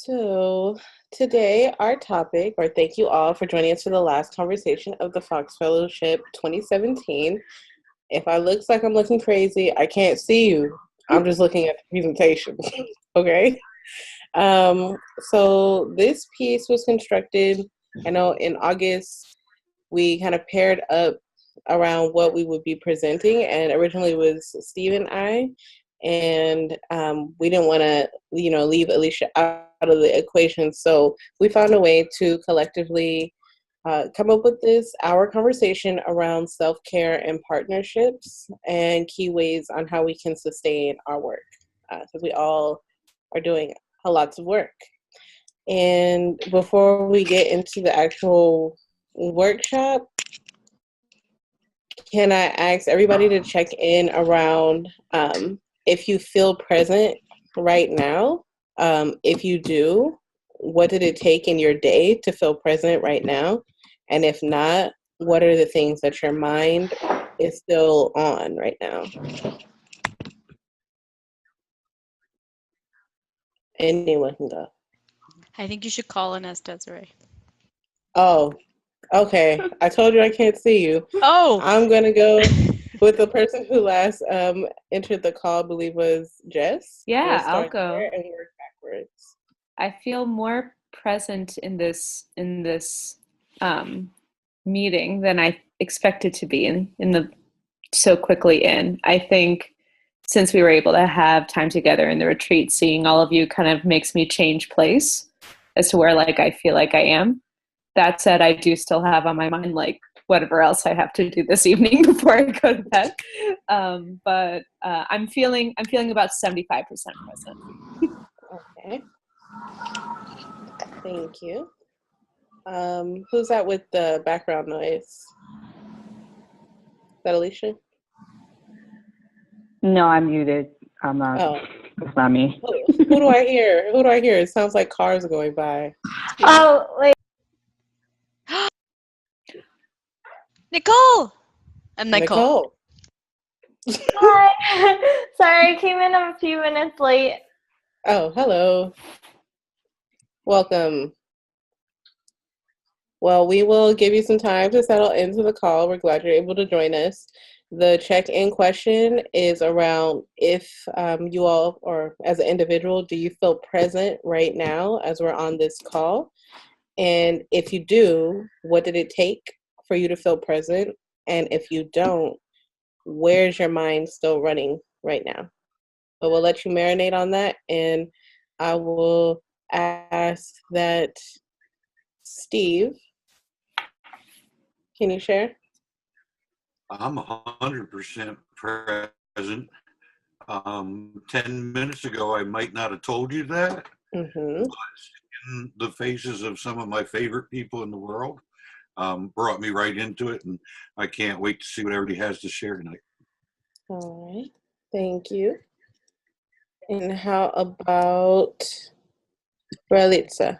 So today our topic, or thank you all for joining us for the last conversation of the Fox Fellowship 2017. If I looks like I'm looking crazy, I can't see you. I'm just looking at the presentation. Okay. So this piece was constructed, I know in August, we kind of paired up around what we would be presenting, and originally it was Steve and I, and we didn't want to, leave Alicia out of the equation. So we found a way to collectively come up with this hour conversation around self-care and partnerships and key ways on how we can sustain our work, because we all are doing a lots of work. And before we get into the actual workshop, can I ask everybody to check in around if you feel present right now? If you do, what did it take in your day to feel present right now? And if not, what are the things that your mind is still on right now? Anyone can go. I think you should call on us, Desiree. Oh, okay. I told you I can't see you. Oh! I'm going to go with the person who last entered the call, I believe was Jess. Yeah, We'll I'll start go. there and work backwards. I feel more present in this meeting than I expected to be in the so quickly in. I think since we were able to have time together in the retreat, seeing all of you kind of makes me change place as to where I feel like I am. That said, I do still have on my mind whatever else I have to do this evening before I go to bed. But I'm feeling about 75% present. Okay. Thank you. Who's that with the background noise? Is that Alicia? No, I'm muted. I'm not. Oh. It's not me. Who do I hear? Who do I hear? It sounds like cars going by. Oh, wait. Nicole! I'm Nicole. Hi. Sorry, I came in a few minutes late. Oh, hello. Welcome. Well, we will give you some time to settle into the call. We're glad you're able to join us. The check-in question is around if you all, or as an individual, do you feel present right now as we're on this call? And if you do, what did it take for you to feel present? And if you don't, where's your mind still running right now? But we'll let you marinate on that, and I will ask that Steve, can you share? I'm 100% present. 10 minutes ago, I might not have told you that. Mm-hmm. But in the faces of some of my favorite people in the world brought me right into it, and I can't wait to see what everybody has to share tonight. All right. Thank you. And how about Bralitza?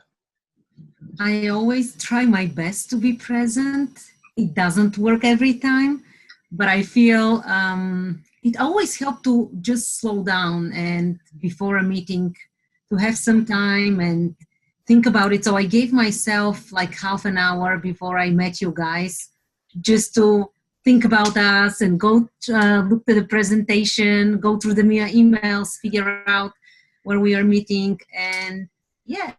I always try my best to be present. It doesn't work every time, but I feel it always helps to just slow down and before a meeting to have some time and think about it. So I gave myself half an hour before I met you guys just to think about us and go look at the presentation, go through the emails, figure out where we are meeting. And yes,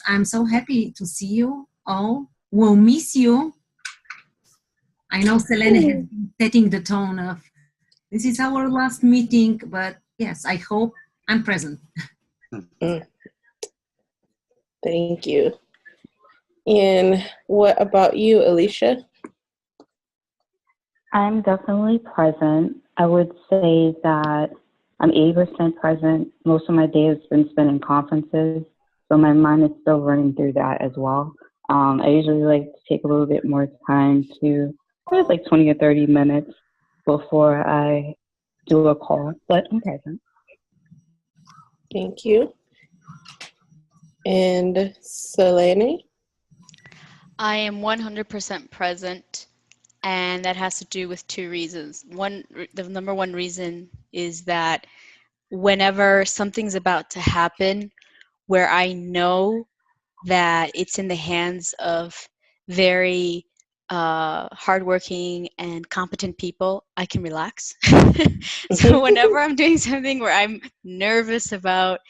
I'm so happy to see you all. We'll miss you. I know Selene has been setting the tone of this is our last meeting, but yes, I hope I'm present. Thank you. And what about you, Alicia? I'm definitely present. I would say that I'm 80% present. Most of my day has been spent in conferences, so my mind is still running through that as well. I usually like to take a little bit more time to, just 20 or 30 minutes before I do a call, but I'm present. Thank you. And Selene? I am 100% present, and that has to do with two reasons. The number one reason is that whenever something's about to happen where I know that it's in the hands of very hardworking and competent people, I can relax. So whenever I'm doing something where I'm nervous about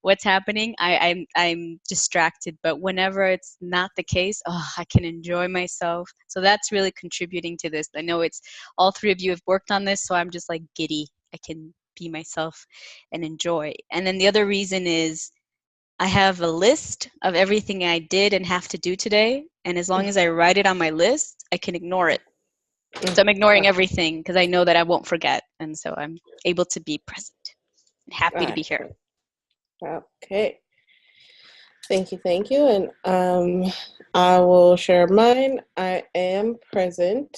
what's happening, I'm distracted. But whenever it's not the case, oh, I can enjoy myself. So that's really contributing to this. I know it's all three of you have worked on this, so I'm just like giddy. I can be myself and enjoy. And then the other reason is I have a list of everything I did and have to do today. And as long as I write it on my list, I can ignore it. So I'm ignoring everything because I know that I won't forget. And so I'm able to be present and happy to be here. Okay. Thank you. And I will share mine. I am present.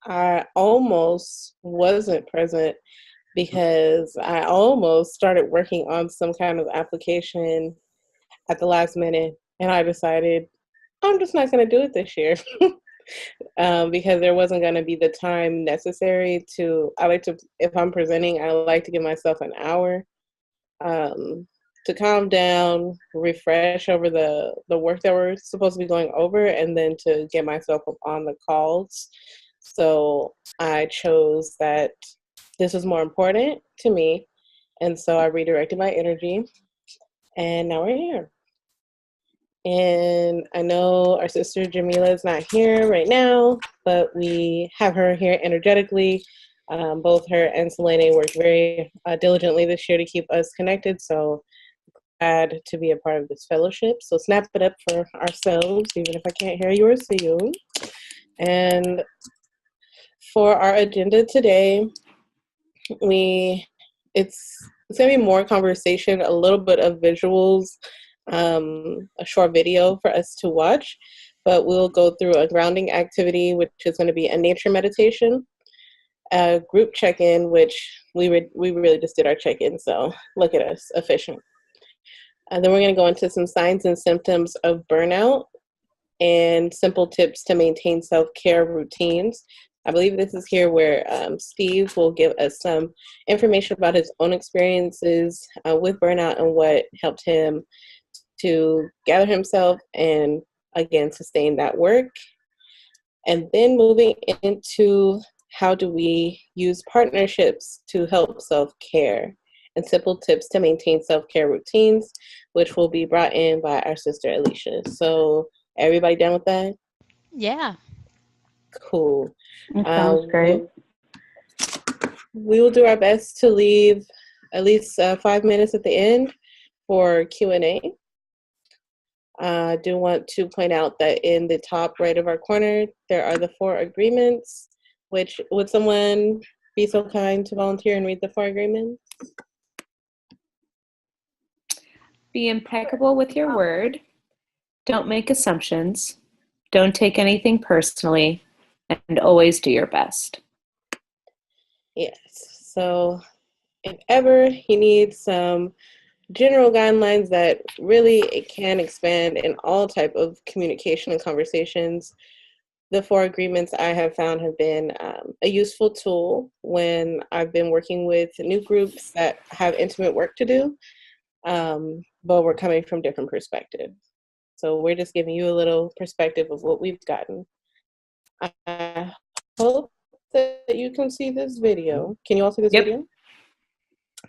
I almost wasn't present because I almost started working on some kind of application at the last minute, and I decided I'm just not going to do it this year. Because there wasn't going to be the time necessary if I'm presenting, I like to give myself an hour to calm down, refresh over the work that we're supposed to be going over, and then to get myself on the calls. So I chose that this was more important to me, and so I redirected my energy, and now we're here. And I know our sister Jamila is not here right now, but we have her here energetically. Both her and Selene worked very diligently this year to keep us connected, so glad to be a part of this fellowship. So snap it up for ourselves, even if I can't hear you or see you. And for our agenda today, it's gonna be more conversation, a little bit of visuals, a short video for us to watch, but we'll go through a grounding activity, which is going to be a nature meditation, a group check-in, which we really just did our check-in, so look at us, efficient. And then we're going to go into some signs and symptoms of burnout and simple tips to maintain self-care routines. I believe this is here where Steve will give us some information about his own experiences with burnout and what helped him to gather himself and, again, sustain that work. And then moving into how do we use partnerships to help self-care and simple tips to maintain self-care routines, which will be brought in by our sister Alicia. So everybody done with that? Yeah. Cool. That sounds great. We will do our best to leave at least 5 minutes at the end for Q&A. I do want to point out that in the top right of our corner, there are the 4 agreements, which would someone be so kind to volunteer and read the 4 agreements? Be impeccable with your word. Don't make assumptions. Don't take anything personally. And always do your best. Yes. So if ever you need some general guidelines that really it can expand in all type of communication and conversations, the 4 agreements I have found have been a useful tool when I've been working with new groups that have intimate work to do, but we're coming from different perspectives. So we're just giving you a little perspective of what we've gotten. I hope that you can see this video. Can you all see this video?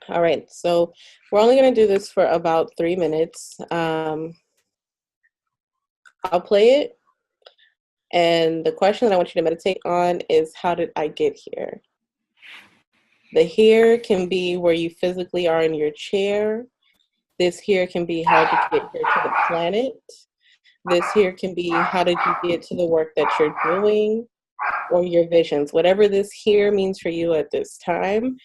All right, so we're only going to do this for about 3 minutes. I'll play it. And the question that I want you to meditate on is, how did I get here? The here can be where you physically are in your chair. This here can be, how did you get here to the planet? This here can be, how did you get to the work that you're doing, or your visions? Whatever this here means for you at this time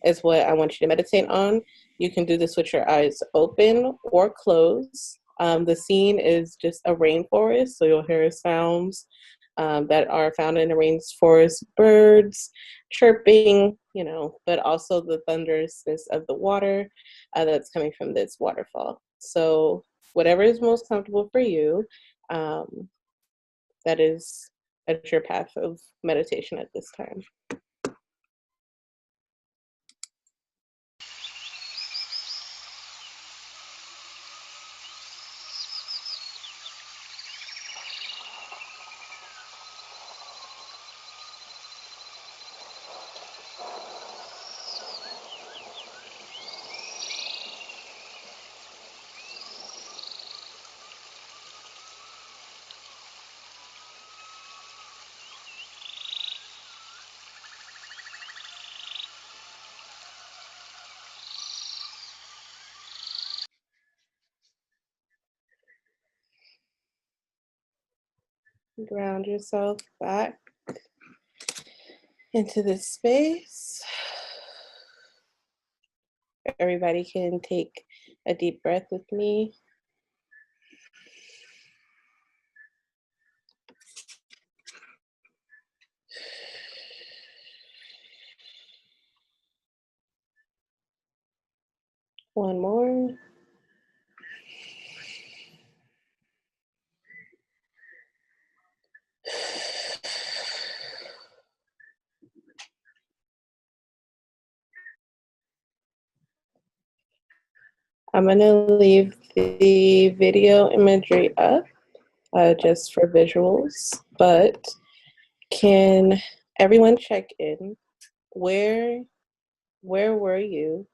is what I want you to meditate on. You can do this with your eyes open or closed. The scene is just a rainforest, so you'll hear sounds that are found in a rainforest, birds chirping, but also the thunderousness of the water that's coming from this waterfall. So whatever is most comfortable for you, that is at your path of meditation at this time. Ground yourself back into this space. Everybody can take a deep breath with me. One more. I'm going to leave the video imagery up just for visuals, but can everyone check in? Where were you?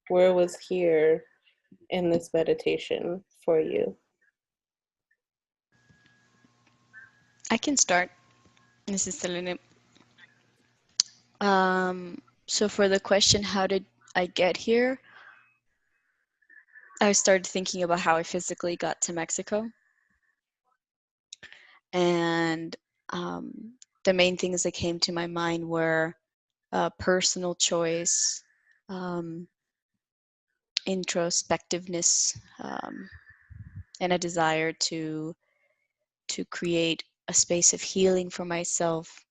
Where was here in this meditation for you? I can start. This is Selene. So for the question, how did I get here? I started thinking about how I physically got to Mexico. And the main things that came to my mind were personal choice, introspectiveness, and a desire to create a space of healing for myself.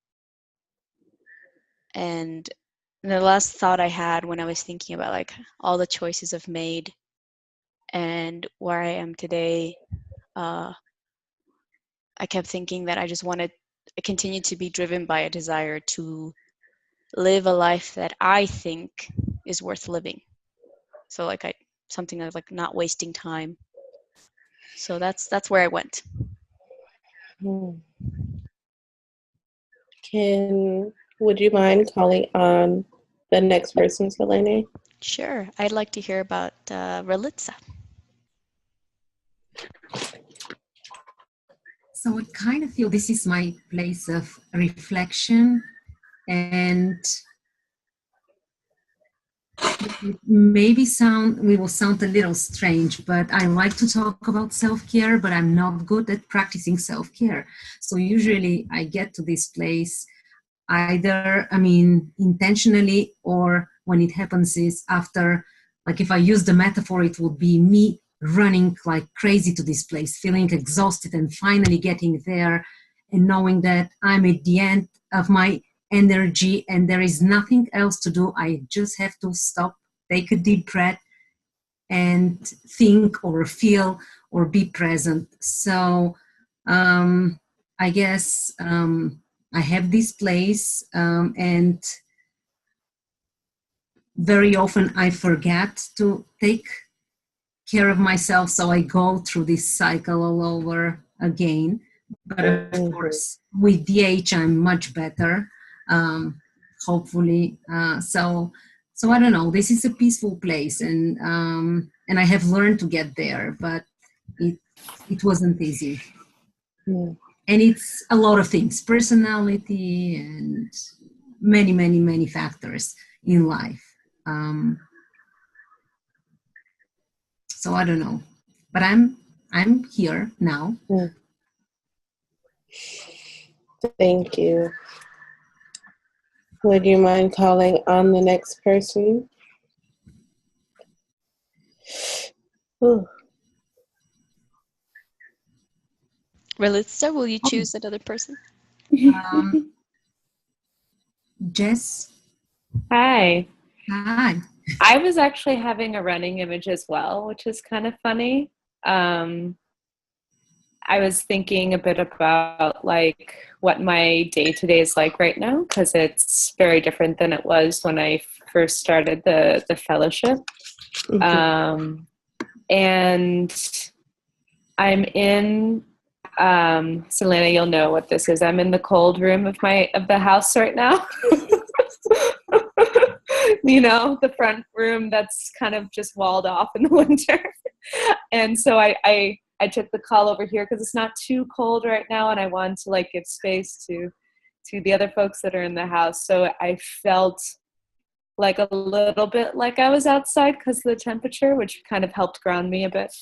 And the last thought I had when I was thinking about like all the choices I've made and where I am today, I kept thinking that I just wanted to continue to be driven by a desire to live a life that I think is worth living. So like something of like not wasting time. So that's where I went. Would you mind calling on the next person, Selene? Sure. I'd like to hear about Relitza. So I kind of feel this is my place of reflection, and maybe we will sound a little strange, but I like to talk about self-care, but I'm not good at practicing self-care. So usually I get to this place either, intentionally, or when it happens is after, like if I use the metaphor, it would be me running like crazy to this place, feeling exhausted and finally getting there and knowing that I'm at the end of my energy and there is nothing else to do. I just have to stop, take a deep breath, and think or feel or be present. So I guess I have this place, and very often I forget to take care of myself, so I go through this cycle all over again. But of course, with the age, I'm much better, hopefully. So I don't know. This is a peaceful place, and I have learned to get there, but it wasn't easy. And it's a lot of things, personality and many, many, many factors in life. So I don't know, but I'm here now. Thank you. Would you mind calling on the next person? Relitza, will you choose another person? Jess. Hi. Hi. I was actually having a running image as well, which is kind of funny. I was thinking a bit about like what my day-to-day is like right now, because it's very different than it was when I first started the fellowship. And I'm in Selena, you'll know what this is. I'm in the cold room of the house right now. You know, the front room that's kind of just walled off in the winter. And so I took the call over here because it's not too cold right now, and I wanted to like give space to the other folks that are in the house. So I felt like a little bit like I was outside because of the temperature, which kind of helped ground me a bit.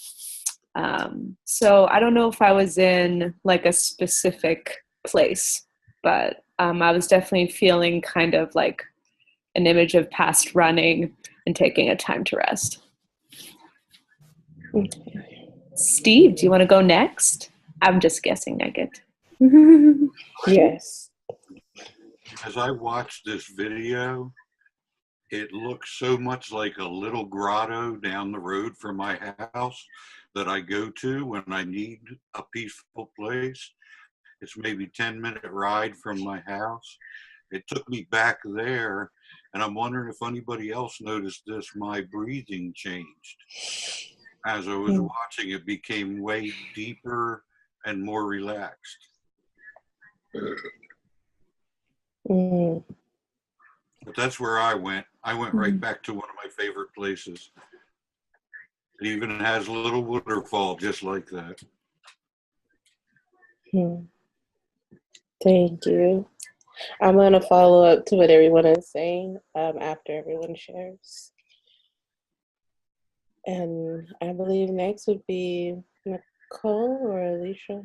So I don't know if I was in like a specific place, but I was definitely feeling kind of like an image of past running and taking a time to rest. Steve, do you want to go next? I'm just guessing I get. Yes. As I watched this video, it looks so much like a little grotto down the road from my house that I go to when I need a peaceful place. It's maybe 10-minute ride from my house. It took me back there, and I'm wondering if anybody else noticed this. My breathing changed. As I was watching, it became way deeper and more relaxed. Mm. But that's where I went. I went right back to one of my favorite places. It even has a little waterfall just like that. Thank you. I'm going to follow up to what everyone is saying after everyone shares. And I believe next would be Nicole or Alicia.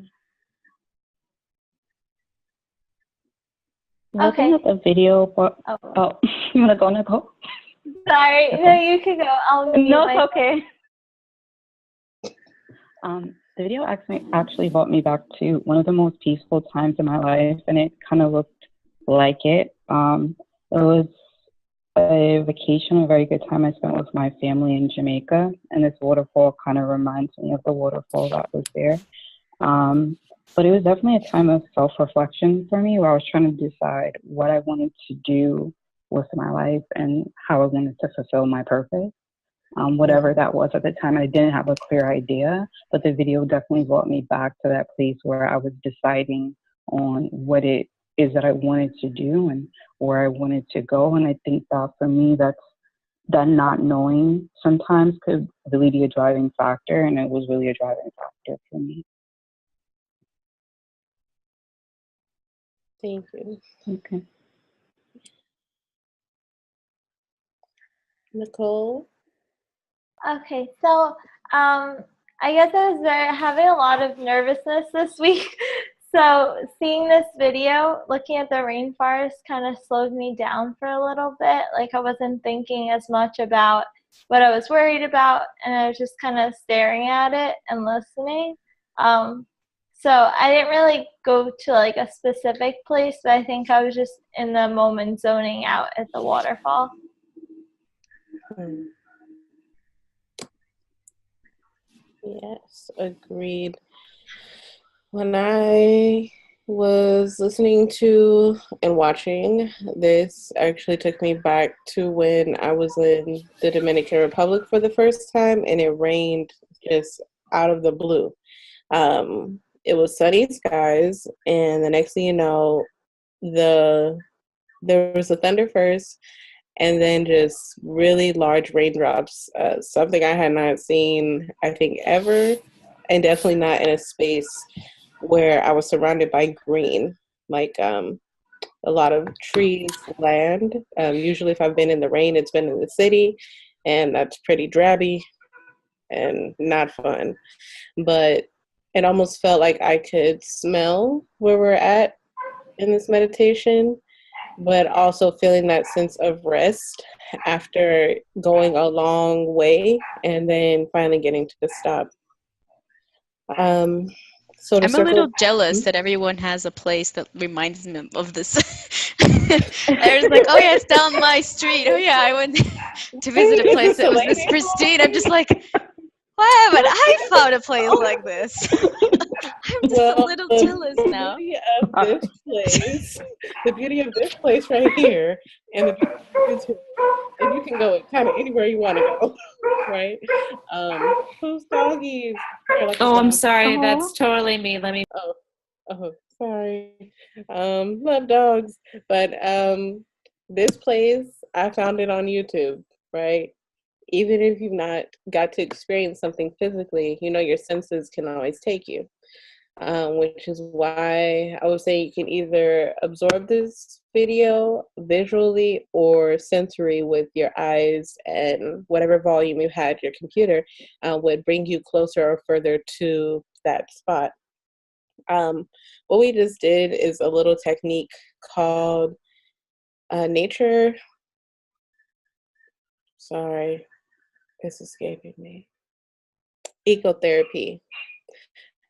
Looking at the video, oh, you want to go, Nicole? Sorry, no, you can go. I'll mute No, my- it's okay. The video actually brought me back to one of the most peaceful times in my life, and it kind of looked like it. It was a vacation, a very good time I spent with my family in Jamaica, and this waterfall kind of reminds me of the waterfall that was there. But it was definitely a time of self-reflection for me, where I was trying to decide what I wanted to do with my life and how I wanted to fulfill my purpose. Whatever that was at the time, I didn't have a clear idea, but the video definitely brought me back to that place where I was deciding on what it is that I wanted to do and where I wanted to go. And I think that for me, that not knowing sometimes could really be a driving factor, and it was really a driving factor for me. Thank you. Okay. Nicole? Okay, so I guess I was having a lot of nervousness this week. So seeing this video, looking at the rainforest kind of slowed me down for a little bit. Like I wasn't thinking as much about what I was worried about, and I was just kind of staring at it and listening. So I didn't really go to like a specific place, but I think I was just in the moment zoning out at the waterfall. Yes, agreed. When I was listening to and watching this, actually took me back to when I was in the Dominican Republic for the first time, and it rained just out of the blue. It was sunny skies, and the next thing you know, there was a thunder first, and then just really large raindrops, something I had not seen, I think, ever, and definitely not in a space where I was surrounded by green, like a lot of trees, land. Usually if I've been in the rain, it's been in the city, and that's pretty drabby and not fun. But it almost felt like I could smell where we're at in this meditation, but also feeling that sense of rest after going a long way and then finally getting to the stop. So I'm a little jealous that everyone has a place that reminds me of this. I was like, oh yeah, it's down my street. Oh yeah, I went to visit a place that was this pristine. I'm just like, why haven't I found a place like this? I'm just a little jealous now. The beauty of this place right here, and the beauty of YouTube, and you can go kind of anywhere you want to go, right? Who's doggies? Like I'm sorry. That's totally me. Let me. Oh, sorry. Love dogs, but this place, I found it on YouTube, right? Even if you've not got to experience something physically, your senses can always take you. which is why I would say you can either absorb this video visually or sensory with your eyes, and whatever volume you had your computer would bring you closer or further to that spot. What we just did is a little technique called nature. Sorry, it's escaping me. Ecotherapy.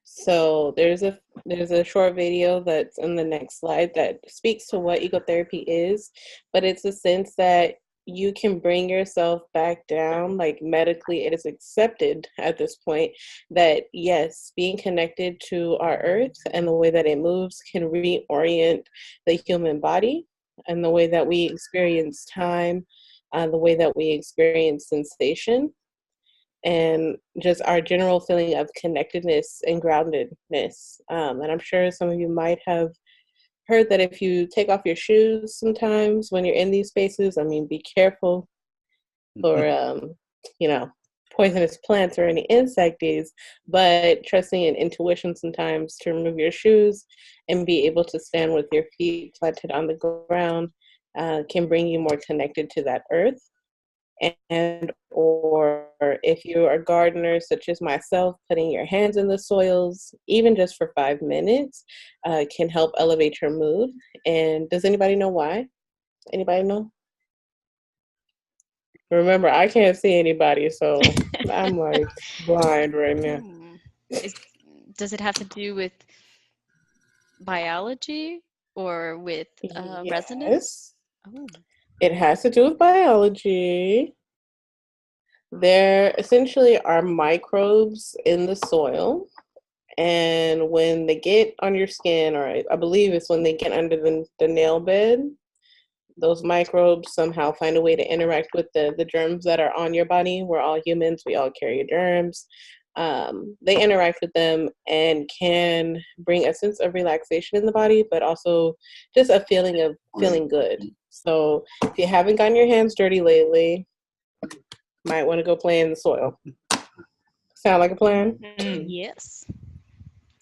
So there's a short video that's in the next slide that speaks to what ecotherapy is, but it's a sense that you can bring yourself back down, like medically it is accepted at this point that yes, being connected to our earth and the way that it moves can reorient the human body and the way that we experience time, the way that we experience sensation, and just our general feeling of connectedness and groundedness. And I'm sure some of you might have heard that if you take off your shoes sometimes when you're in these spaces, I mean, be careful for, poisonous plants or any insects, but trusting in intuition sometimes to remove your shoes and be able to stand with your feet planted on the ground can bring you more connected to that earth. And or if you are gardeners such as myself, putting your hands in the soils even just for 5 minutes can help elevate your mood. And does anybody know why? Anybody know? Remember, I can't see anybody, so I'm like blind right now. Does it have to do with biology or with resonance? Oh. It has to do with biology. There essentially are microbes in the soil, and when they get on your skin, or I believe it's when they get under the nail bed, those microbes somehow find a way to interact with the germs that are on your body. We're all humans, we all carry germs. They interact with them and can bring a sense of relaxation in the body, but also just a feeling of feeling good. So if you haven't gotten your hands dirty lately, might want to go play in the soil. Sound like a plan? Yes.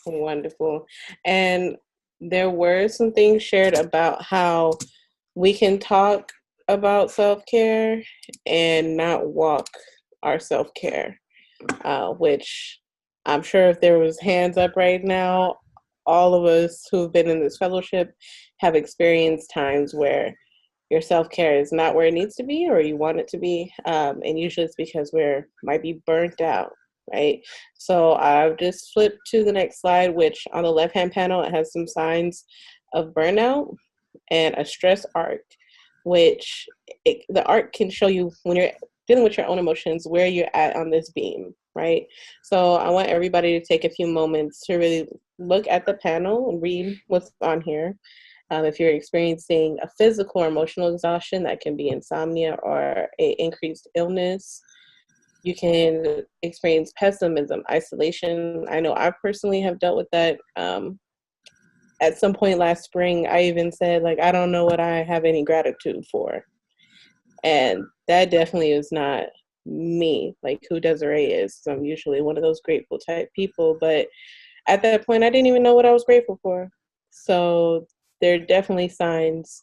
Wonderful. And there were some things shared about how we can talk about self-care and not walk our self-care, which I'm sure if there was hands up right now, all of us who've been in this fellowship have experienced times where your self-care is not where it needs to be or you want it to be. And usually it's because we're might be burnt out, right? So I've just flipped to the next slide, which on the left-hand panel, it has some signs of burnout and a stress arc, which the arc can show you when you're dealing with your own emotions, where you're at on this beam, right? So I want everybody to take a few moments to really look at the panel and read what's on here. If you're experiencing a physical or emotional exhaustion, that can be insomnia or an increased illness. You can experience pessimism, isolation. I know I personally have dealt with that. At some point last spring, I even said, like, I don't know what I have any gratitude for. And that definitely is not me, like who Desiree is. So I'm usually one of those grateful type people. But at that point, I didn't even know what I was grateful for. So there are definitely signs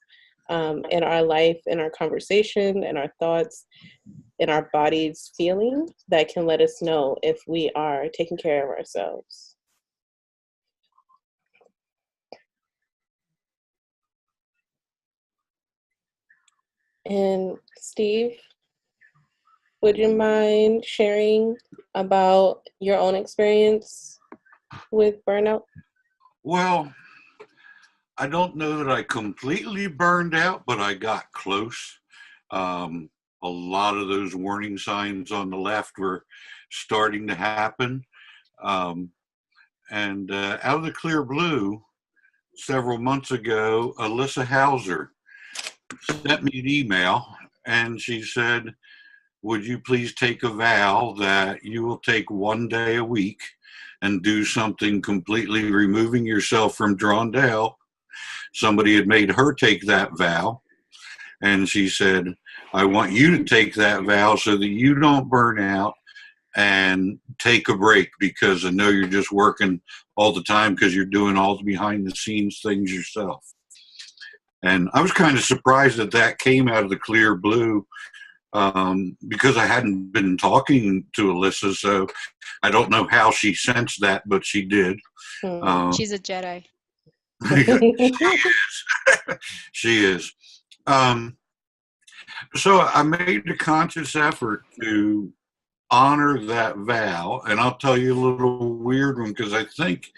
in our life, in our conversation, in our thoughts, in our body's feeling that can let us know if we are taking care of ourselves. And Steve, would you mind sharing about your own experience with burnout? Well, I don't know that I completely burned out, but I got close. A lot of those warning signs on the left were starting to happen. And out of the clear blue, several months ago, Alyssa Hauser sent me an email, and she said, would you please take a vow that you will take 1 day a week and do something completely removing yourself from drawn down. Somebody had made her take that vow, and she said, I want you to take that vow so that you don't burn out and take a break, because I know you're just working all the time because you're doing all the behind the scenes things yourself. And I was kind of surprised that that came out of the clear blue, because I hadn't been talking to Alyssa, so I don't know how she sensed that, but she did. She's a Jedi. She is. So I made a conscious effort to honor that vow, and I'll tell you a little weird one, because I think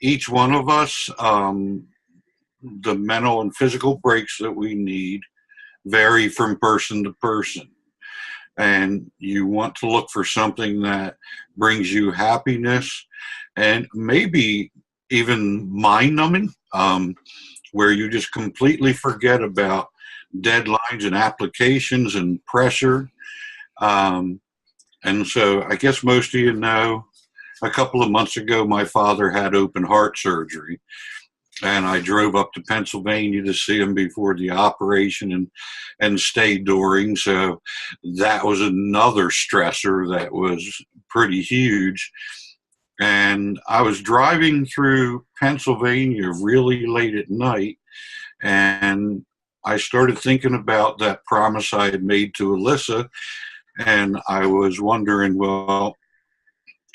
each one of us, the mental and physical breaks that we need vary from person to person. And you want to look for something that brings you happiness and maybe even mind numbing, where you just completely forget about deadlines and applications and pressure. And so I guess most of you know, a couple of months ago, my father had open heart surgery. And I drove up to Pennsylvania to see him before the operation and stayed during. So that was another stressor that was pretty huge. And I was driving through Pennsylvania really late at night, and I started thinking about that promise I had made to Alyssa. And I was wondering, well,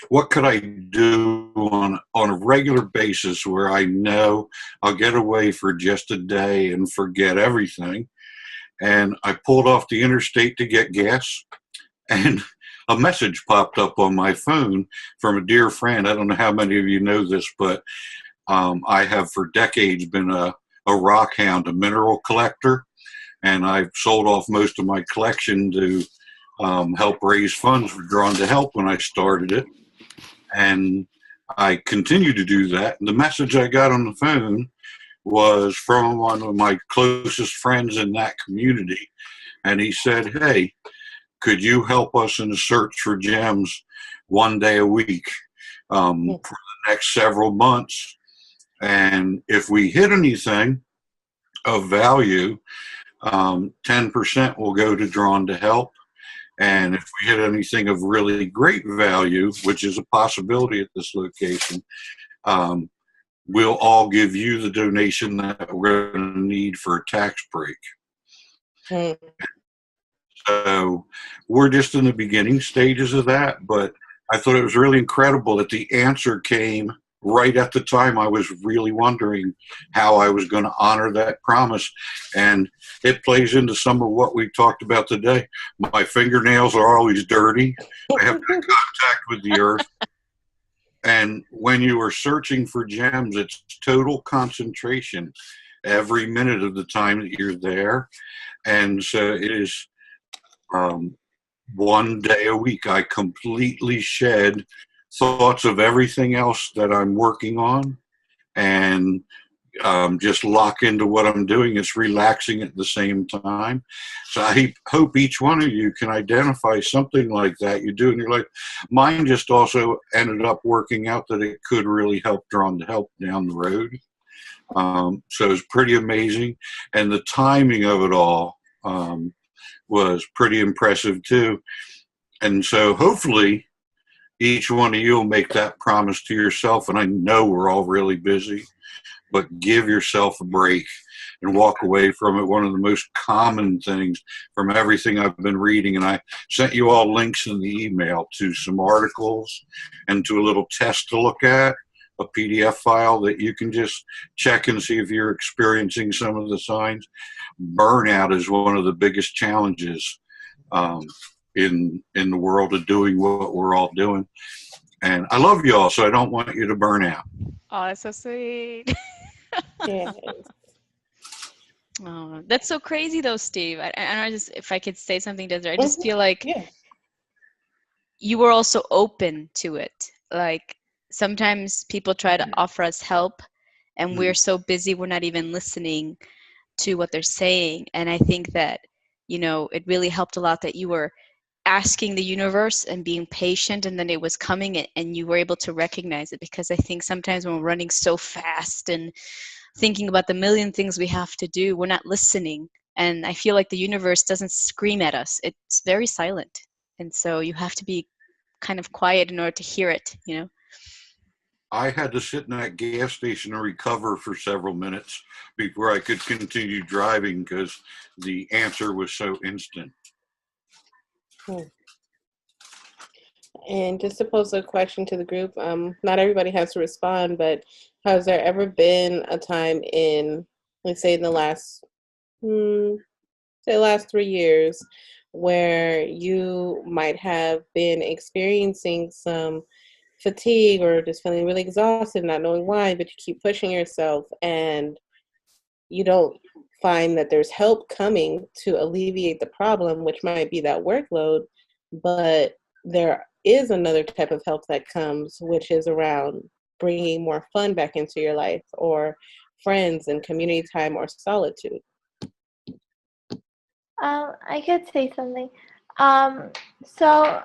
what could I do on a regular basis where I know I'll get away for just a day and forget everything? And I pulled off the interstate to get gas, and a message popped up on my phone from a dear friend. I don't know how many of you know this, but I have for decades been a rock hound, a mineral collector, and I've sold off most of my collection to help raise funds for Drawn to Help when I started it. And I continue to do that. And the message I got on the phone was from one of my closest friends in that community. And he said, hey, could you help us in the search for gems one day a week for the next several months? And if we hit anything of value, 10% will go to Drawn to Help. And if we hit anything of really great value, which is a possibility at this location, we'll all give you the donation that we're going to need for a tax break. So we're just in the beginning stages of that, but I thought it was really incredible that the answer came right at the time I was really wondering how I was going to honor that promise. And it plays into some of what we talked about today. My fingernails are always dirty. I have no contact with the earth. And when you are searching for gems, it's total concentration every minute of the time that you're there. And so it is one day a week I completely shed thoughts of everything else that I'm working on and just lock into what I'm doing. It's relaxing at the same time. So I hope each one of you can identify something like that you do in your life. Mine just also ended up working out that it could really help Drawn to Help down the road. So it's pretty amazing. And the timing of it all was pretty impressive too. And so hopefully each one of you will make that promise to yourself. And I know we're all really busy, but give yourself a break and walk away from it. One of the most common things from everything I've been reading, and I sent you all links in the email to some articles and to a little test to look at, a PDF file that you can just check and see if you're experiencing some of the signs. Burnout is one of the biggest challenges in the world of doing what we're all doing. And I love you all, so I don't want you to burn out. Oh, that's so sweet. Yeah. Oh, that's so crazy though, Steve. I just, if I could say something, Desiree, I just feel like you were also open to it. Like sometimes people try to offer us help and we're so busy, we're not even listening to what they're saying. And I think that, you know, it really helped a lot that you were asking the universe and being patient, and then it was coming and you were able to recognize it. Because I think sometimes when we're running so fast and thinking about the million things we have to do, we're not listening. And I feel like the universe doesn't scream at us. It's very silent. And so you have to be kind of quiet in order to hear it, you know. I had to sit in that gas station and recover for several minutes before I could continue driving because the answer was so instant. And just to pose a question to the group, not everybody has to respond, but has there ever been a time in, let's say in the last, last 3 years, where you might have been experiencing some fatigue or just feeling really exhausted, not knowing why, but you keep pushing yourself and you don't find that there's help coming to alleviate the problem, which might be that workload, but there is another type of help that comes, which is around bringing more fun back into your life, or friends and community time, or solitude. I could say something. So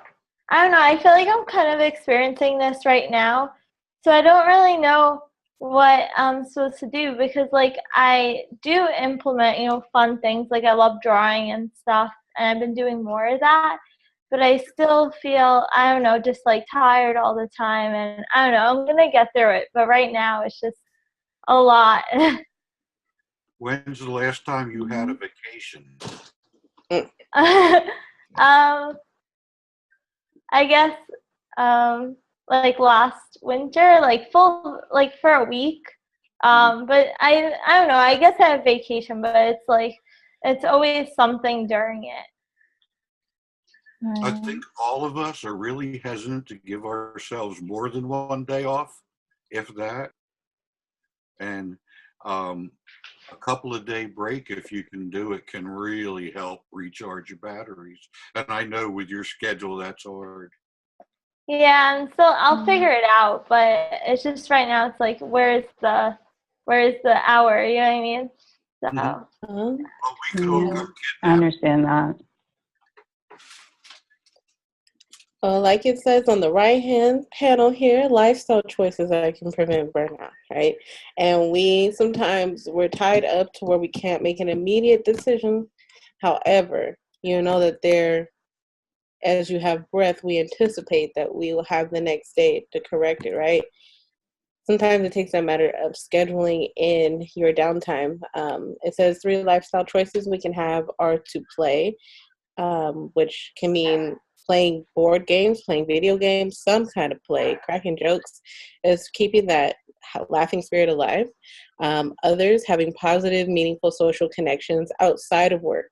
I don't know. I feel like I'm kind of experiencing this right now. So I don't really know what I'm supposed to do because, like, I do implement, fun things. Like, I love drawing and stuff, and I've been doing more of that. But I still feel, I don't know, just, like, tired all the time. And I don't know. I'm going to get through it. But right now, it's just a lot. When's the last time you had a vacation? I guess like last winter, like for a week. But I don't know. I guess I have vacation, but it's like it's always something during it. I think all of us are really hesitant to give ourselves more than one day off, if that. And a couple of day break, if you can do it, can really help recharge your batteries. And I know with your schedule, that's hard. Yeah, and so I'll figure it out, but it's just right now it's like where's the hour, you know what I mean? So Well, we could all go kidnap. I understand that. Like it says on the right-hand panel here, lifestyle choices that can prevent burnout, right? And we're tied up to where we can't make an immediate decision. However, you know that as you have breath, we anticipate that we will have the next day to correct it, right? Sometimes it takes a matter of scheduling in your downtime. It says 3 lifestyle choices we can have are to play, which can mean playing board games, playing video games, some kind of play, cracking jokes, is keeping that laughing spirit alive. Others, having positive, meaningful social connections outside of work.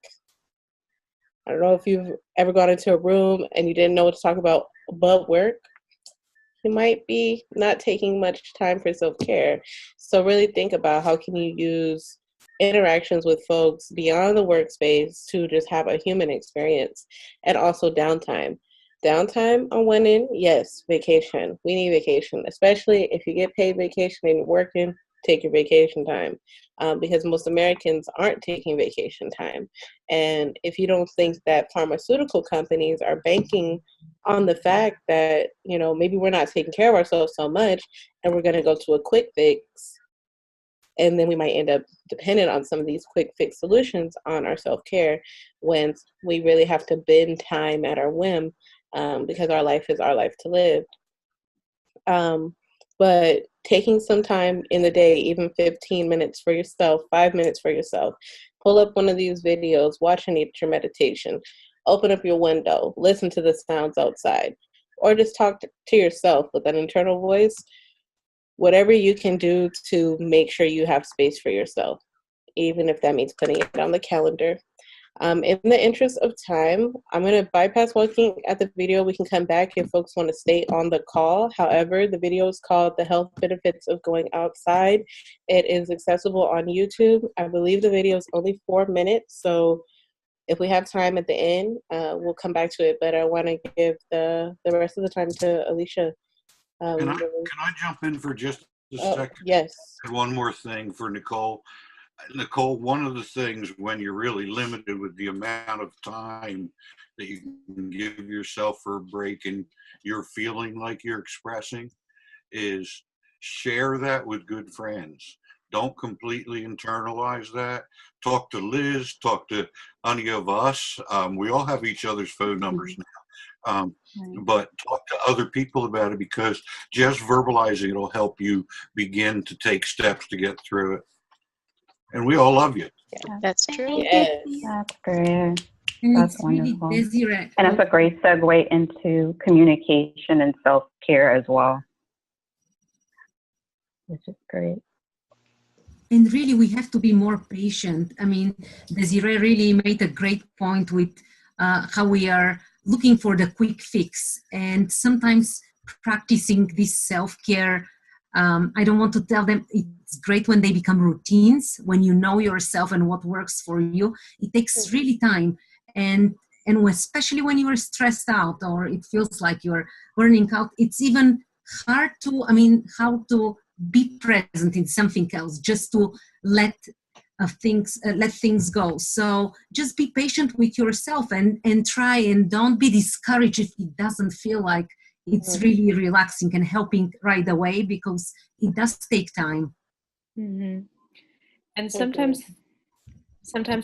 I don't know if you've ever gone into a room and you didn't know what to talk about but work. You might be not taking much time for self-care. So really think about how can you use interactions with folks beyond the workspace to just have a human experience, and also downtime. Downtime on one end, yes, vacation. We need vacation, especially if you get paid vacation and you're working, take your vacation time, because most Americans aren't taking vacation time. And if you don't think that pharmaceutical companies are banking on the fact that, maybe we're not taking care of ourselves so much and we're going to go to a quick fix, and then we might end up dependent on some of these quick fix solutions on our self-care when we really have to bend time at our whim, because our life is our life to live. But taking some time in the day, even 15 minutes for yourself, 5 minutes for yourself, pull up one of these videos, watch a nature meditation, open up your window, listen to the sounds outside, or just talk to yourself with an internal voice. Whatever you can do to make sure you have space for yourself, even if that means putting it on the calendar. In the interest of time, I'm going to bypass looking at the video. We can come back if folks want to stay on the call. However, the video is called The Health Benefits of Going Outside. It is accessible on YouTube. I believe the video is only 4 minutes, so if we have time at the end, we'll come back to it. But I want to give the rest of the time to Alicia. Can I jump in for just a second? Yes. One more thing for Nicole. Nicole, one of the things when you're really limited with the amount of time that you can give yourself for a break and you're feeling like you're expressing is share that with good friends. Don't completely internalize that. Talk to Liz, talk to any of us. We all have each other's phone numbers now. But talk to other people about it, because just verbalizing it will help you begin to take steps to get through it. And we all love you. That's true. Yes. That's great. And That's it's really wonderful. Desiree. And it's a great segue into communication and self-care as well, which is great. And really, we have to be more patient. I mean, Desiree really made a great point with how we are looking for the quick fix. And sometimes practicing this self-care, I don't want to tell them it's great when they become routines, when you know yourself and what works for you. It takes really time. And especially when you are stressed out or it feels like you're burning out, it's even hard to, how to be present in something else, just to let things go. So just be patient with yourself and try, and don't be discouraged if it doesn't feel like it's really relaxing and helping right away, because it does take time. Mm-hmm. And sometimes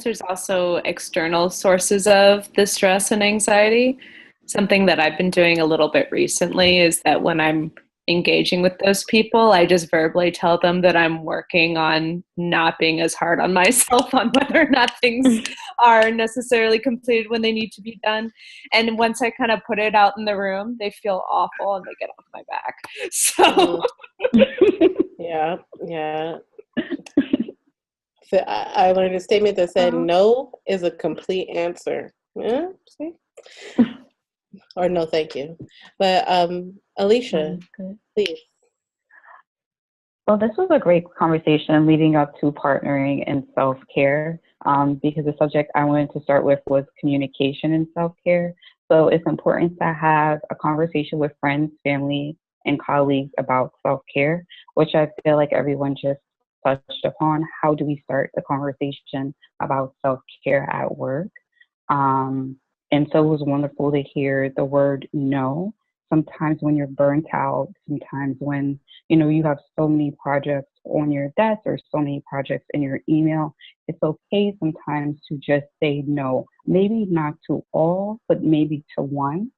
there's also external sources of the stress and anxiety. Something that I've been doing a little bit recently is that when I'm engaging with those people, I just verbally tell them that I'm working on not being as hard on myself on whether or not things are necessarily completed when they need to be done. And once I kind of put it out in the room, they feel awful and they get off my back. So yeah. So I learned a statement that said no is a complete answer. Yeah, see? Or no, thank you. But Alicia, please. Well, this was a great conversation leading up to partnering and self-care, because the subject I wanted to start with was communication and self-care. So it's important to have a conversation with friends, family, and colleagues about self-care, which I feel like everyone just touched upon. How do we start the conversation about self-care at work? And so it was wonderful to hear the word no. Sometimes when you're burnt out, sometimes when, you have so many projects on your desk or so many projects in your email, it's okay sometimes to just say no. Maybe not to all, but maybe to one,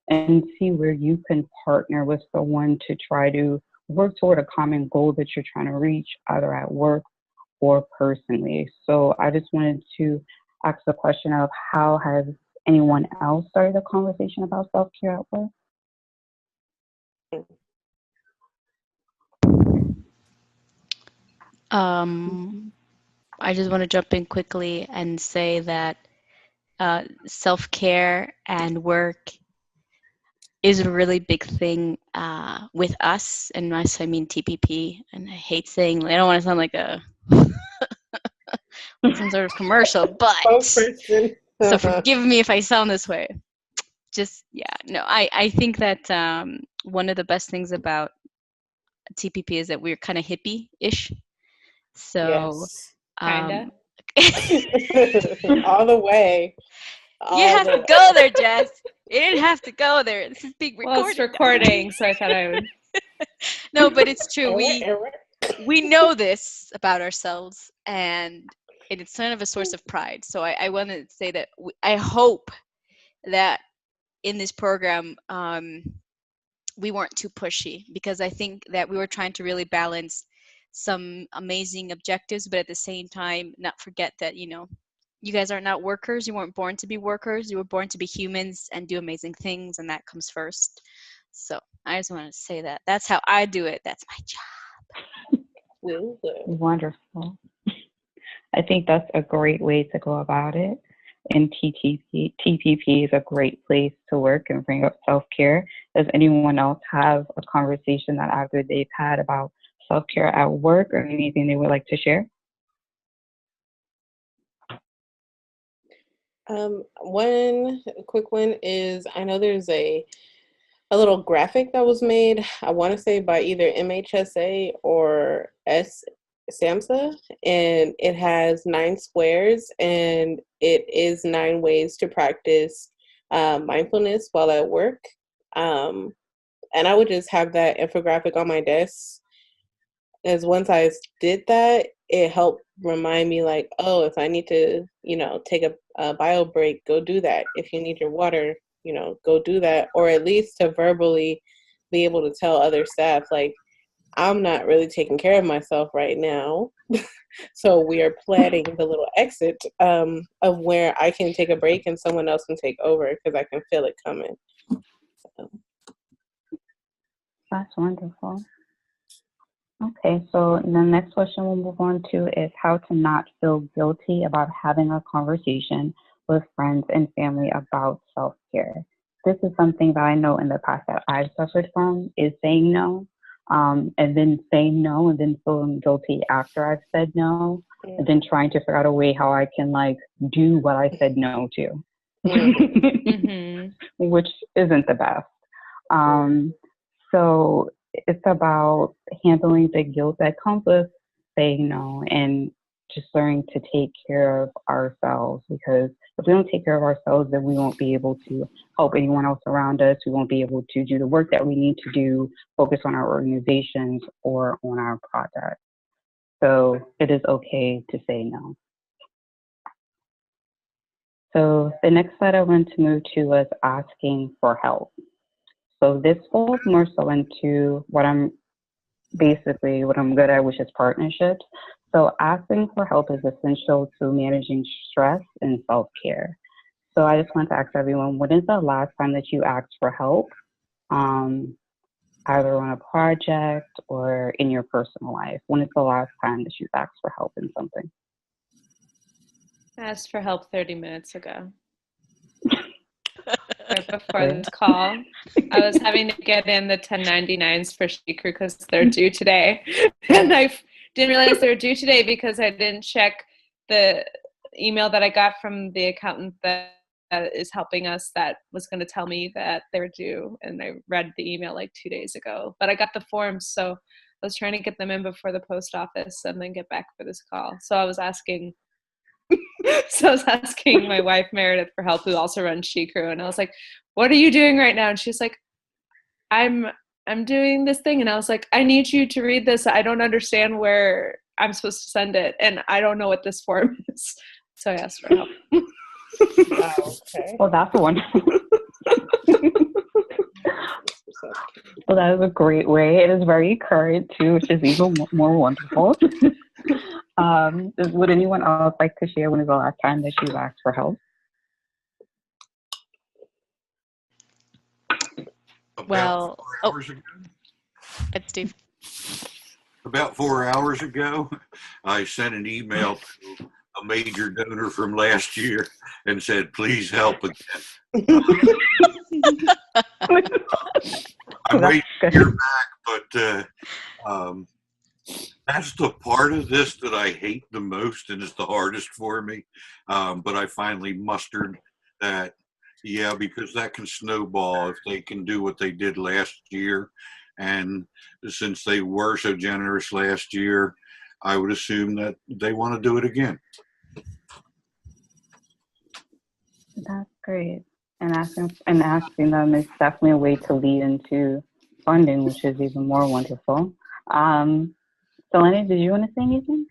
and see where you can partner with someone to try to work toward a common goal that you're trying to reach, either at work or personally. So I just wanted to ask the question of, how has anyone else started a conversation about self-care at work? I just want to jump in quickly and say that self-care and work is a really big thing with us, and us I mean TPP. And I hate saying, I don't want to sound like some sort of commercial, but so forgive me if I sound this way. I think that one of the best things about TPP is that we're kind of hippie-ish. So kinda. All the way. You have to go there, Jess. You didn't have to go there. This is being recorded. Well, it's recording, so I thought I would. No, but it's true. We know this about ourselves, and it's kind of a source of pride. So I want to say that I hope that in this program we weren't too pushy, because I think that we were trying to really balance some amazing objectives, but at the same time not forget that you guys are not workers. You weren't born to be workers. You were born to be humans and do amazing things, and that comes first. So I just want to say that that's how I do it. That's my job. Wonderful. I think that's a great way to go about it. And TPP is a great place to work and bring up self-care. Does anyone else have a conversation that either they've had about self-care at work or anything they would like to share? One quick one is, I know there's a little graphic that was made, I want to say by either MHSA or SAMHSA, and it has 9 squares, and it is 9 ways to practice mindfulness while at work. And I would just have that infographic on my desk, as once I did that, it helped remind me, like, oh, if I need to, take a bio break, go do that. If you need your water, go do that, or at least to verbally be able to tell other staff, like, I'm not really taking care of myself right now. So we are planning the little exit of where I can take a break and someone else can take over because I can feel it coming. So. That's wonderful. Okay, so the next question we'll move on to is how to not feel guilty about having a conversation with friends and family about self-care. This is something that I know in the past that I've suffered from, is saying no, and then saying no and then feeling guilty after I've said no, and then trying to figure out a way how I can do what I said no to, which isn't the best. So it's about handling the guilt that comes with saying no and just learning to take care of ourselves, because if we don't take care of ourselves, then we won't be able to help anyone else around us. We won't be able to do the work that we need to do, focus on our organizations or on our projects. So it is okay to say no. So the next slide I want to move to was asking for help. So this falls more so into what I'm good at, which is partnerships. So asking for help is essential to managing stress and self-care. So I just want to ask everyone, when is the last time that you asked for help, either on a project or in your personal life? When is the last time that you asked for help in something? I asked for help 30 minutes ago. Right before this call, I was having to get in the 1099s for Shikru because they're due today. And I didn't realize they were due today because I didn't check the email that I got from the accountant that is helping us that was going to tell me that they were due. And I read the email 2 days ago. But I got the forms, so I was trying to get them in before the post office and then get back for this call. So I was asking my wife Meredith for help, who also runs Shikru, and I was like, "What are you doing right now?" And she's like, "I'm doing this thing," and I was like, "I need you to read this. I don't understand where I'm supposed to send it, and I don't know what this form is." So I asked for help. Okay. Well, that's wonderful. Well, that is a great way. It is very current too, which is even more wonderful. Would anyone else like to share when is the last time that you asked for help? Well, Steve. About 4 hours ago, I sent an email to a major donor from last year and said, "Please help again." I'm waiting to hear back, but that's the part of this that I hate the most and is the hardest for me. But I finally mustered that, because that can snowball if they can do what they did last year. And since they were so generous last year, I would assume that they want to do it again. That's great. And asking them is definitely a way to lead into funding, which is even more wonderful. Selene, did you want to say anything?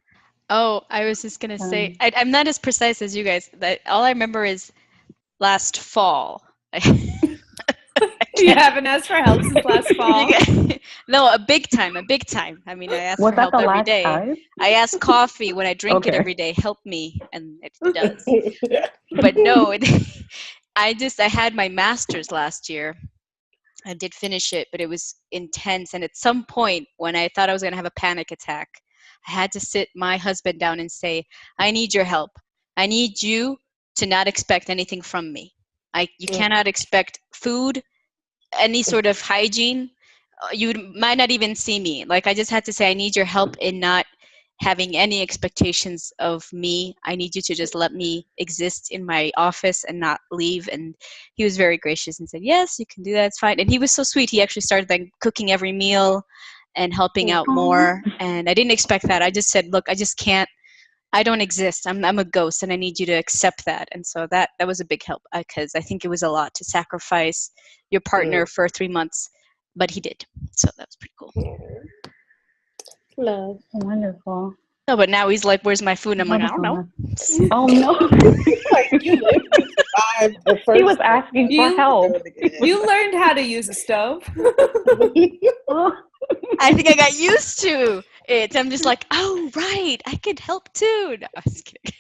Oh, I was just going to say, I'm not as precise as you guys. All I remember is last fall. You haven't asked for help since last fall? No, a big time. I mean, I ask for help every day. Time? I ask coffee when I drink it every day, help me, and it does. But no, I had my master's last year. I did finish it, but it was intense. And at some point when I thought I was going to have a panic attack, I had to sit my husband down and say, I need your help. I need you to not expect anything from me. You cannot expect food, any sort of hygiene. You might not even see me. I just had to say, I need your help in not having any expectations of me. I need you to just let me exist in my office and not leave. And he was very gracious and said, yes, you can do that. It's fine. And he was so sweet. He actually started cooking every meal and helping out more. And I didn't expect that. I just said, look, I just can't. I don't exist. I'm a ghost, and I need you to accept that. And so that was a big help, because I think it was a lot to sacrifice your partner for 3 months, but he did. So that was pretty cool. Love. Wonderful. No, but now he's like, where's my food? And I'm like, I don't know. Oh, no. You live to the He was first asking for You- help. You learned how to use a stove. I think I got used to it. I'm just like, oh right, I could help too. No, I was kidding.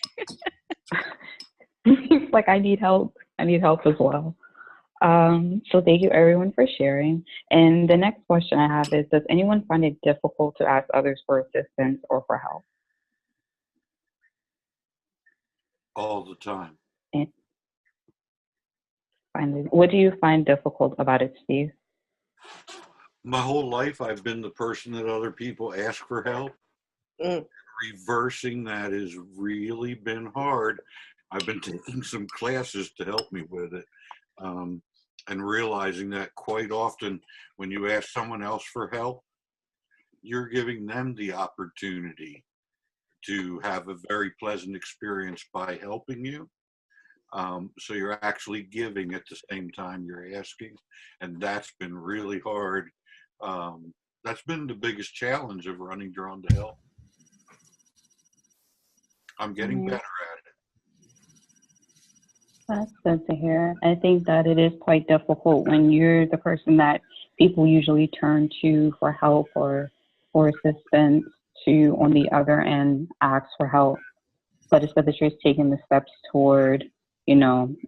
He's like, I need help. I need help as well. So thank you everyone for sharing. And the next question I have is, does anyone find it difficult to ask others for assistance or for help? All the time. And what do you find difficult about it, Steve? My whole life, I've been the person that other people ask for help. Mm. Reversing that has really been hard. I've been taking some classes to help me with it, and realizing that quite often when you ask someone else for help, you're giving them the opportunity to have a very pleasant experience by helping you. So you're actually giving at the same time you're asking, and that's been really hard. That's been the biggest challenge of running Drawn to Help. I'm getting better at it. That's good to hear. I think that it is quite difficult when you're the person that people usually turn to for help or for assistance to, on the other end, ask for help. But instead that you're taking the steps toward,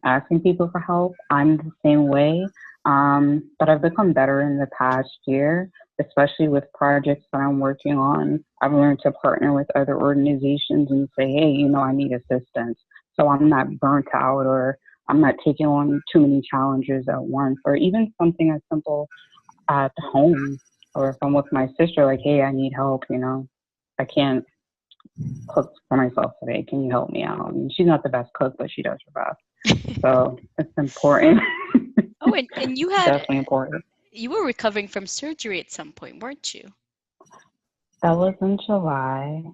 asking people for help. I'm the same way. But I've become better in the past year, especially with projects that I'm working on. I've learned to partner with other organizations and say, hey, I need assistance. So I'm not burnt out, or I'm not taking on too many challenges at once, or even something as simple at home, or if I'm with my sister, like, hey, I need help, I can't cook for myself today. Can you help me out? And she's not the best cook, but she does her best. So it's important. Oh, and you had Definitely important. you were recovering from surgery at some point, weren't you? That was in July,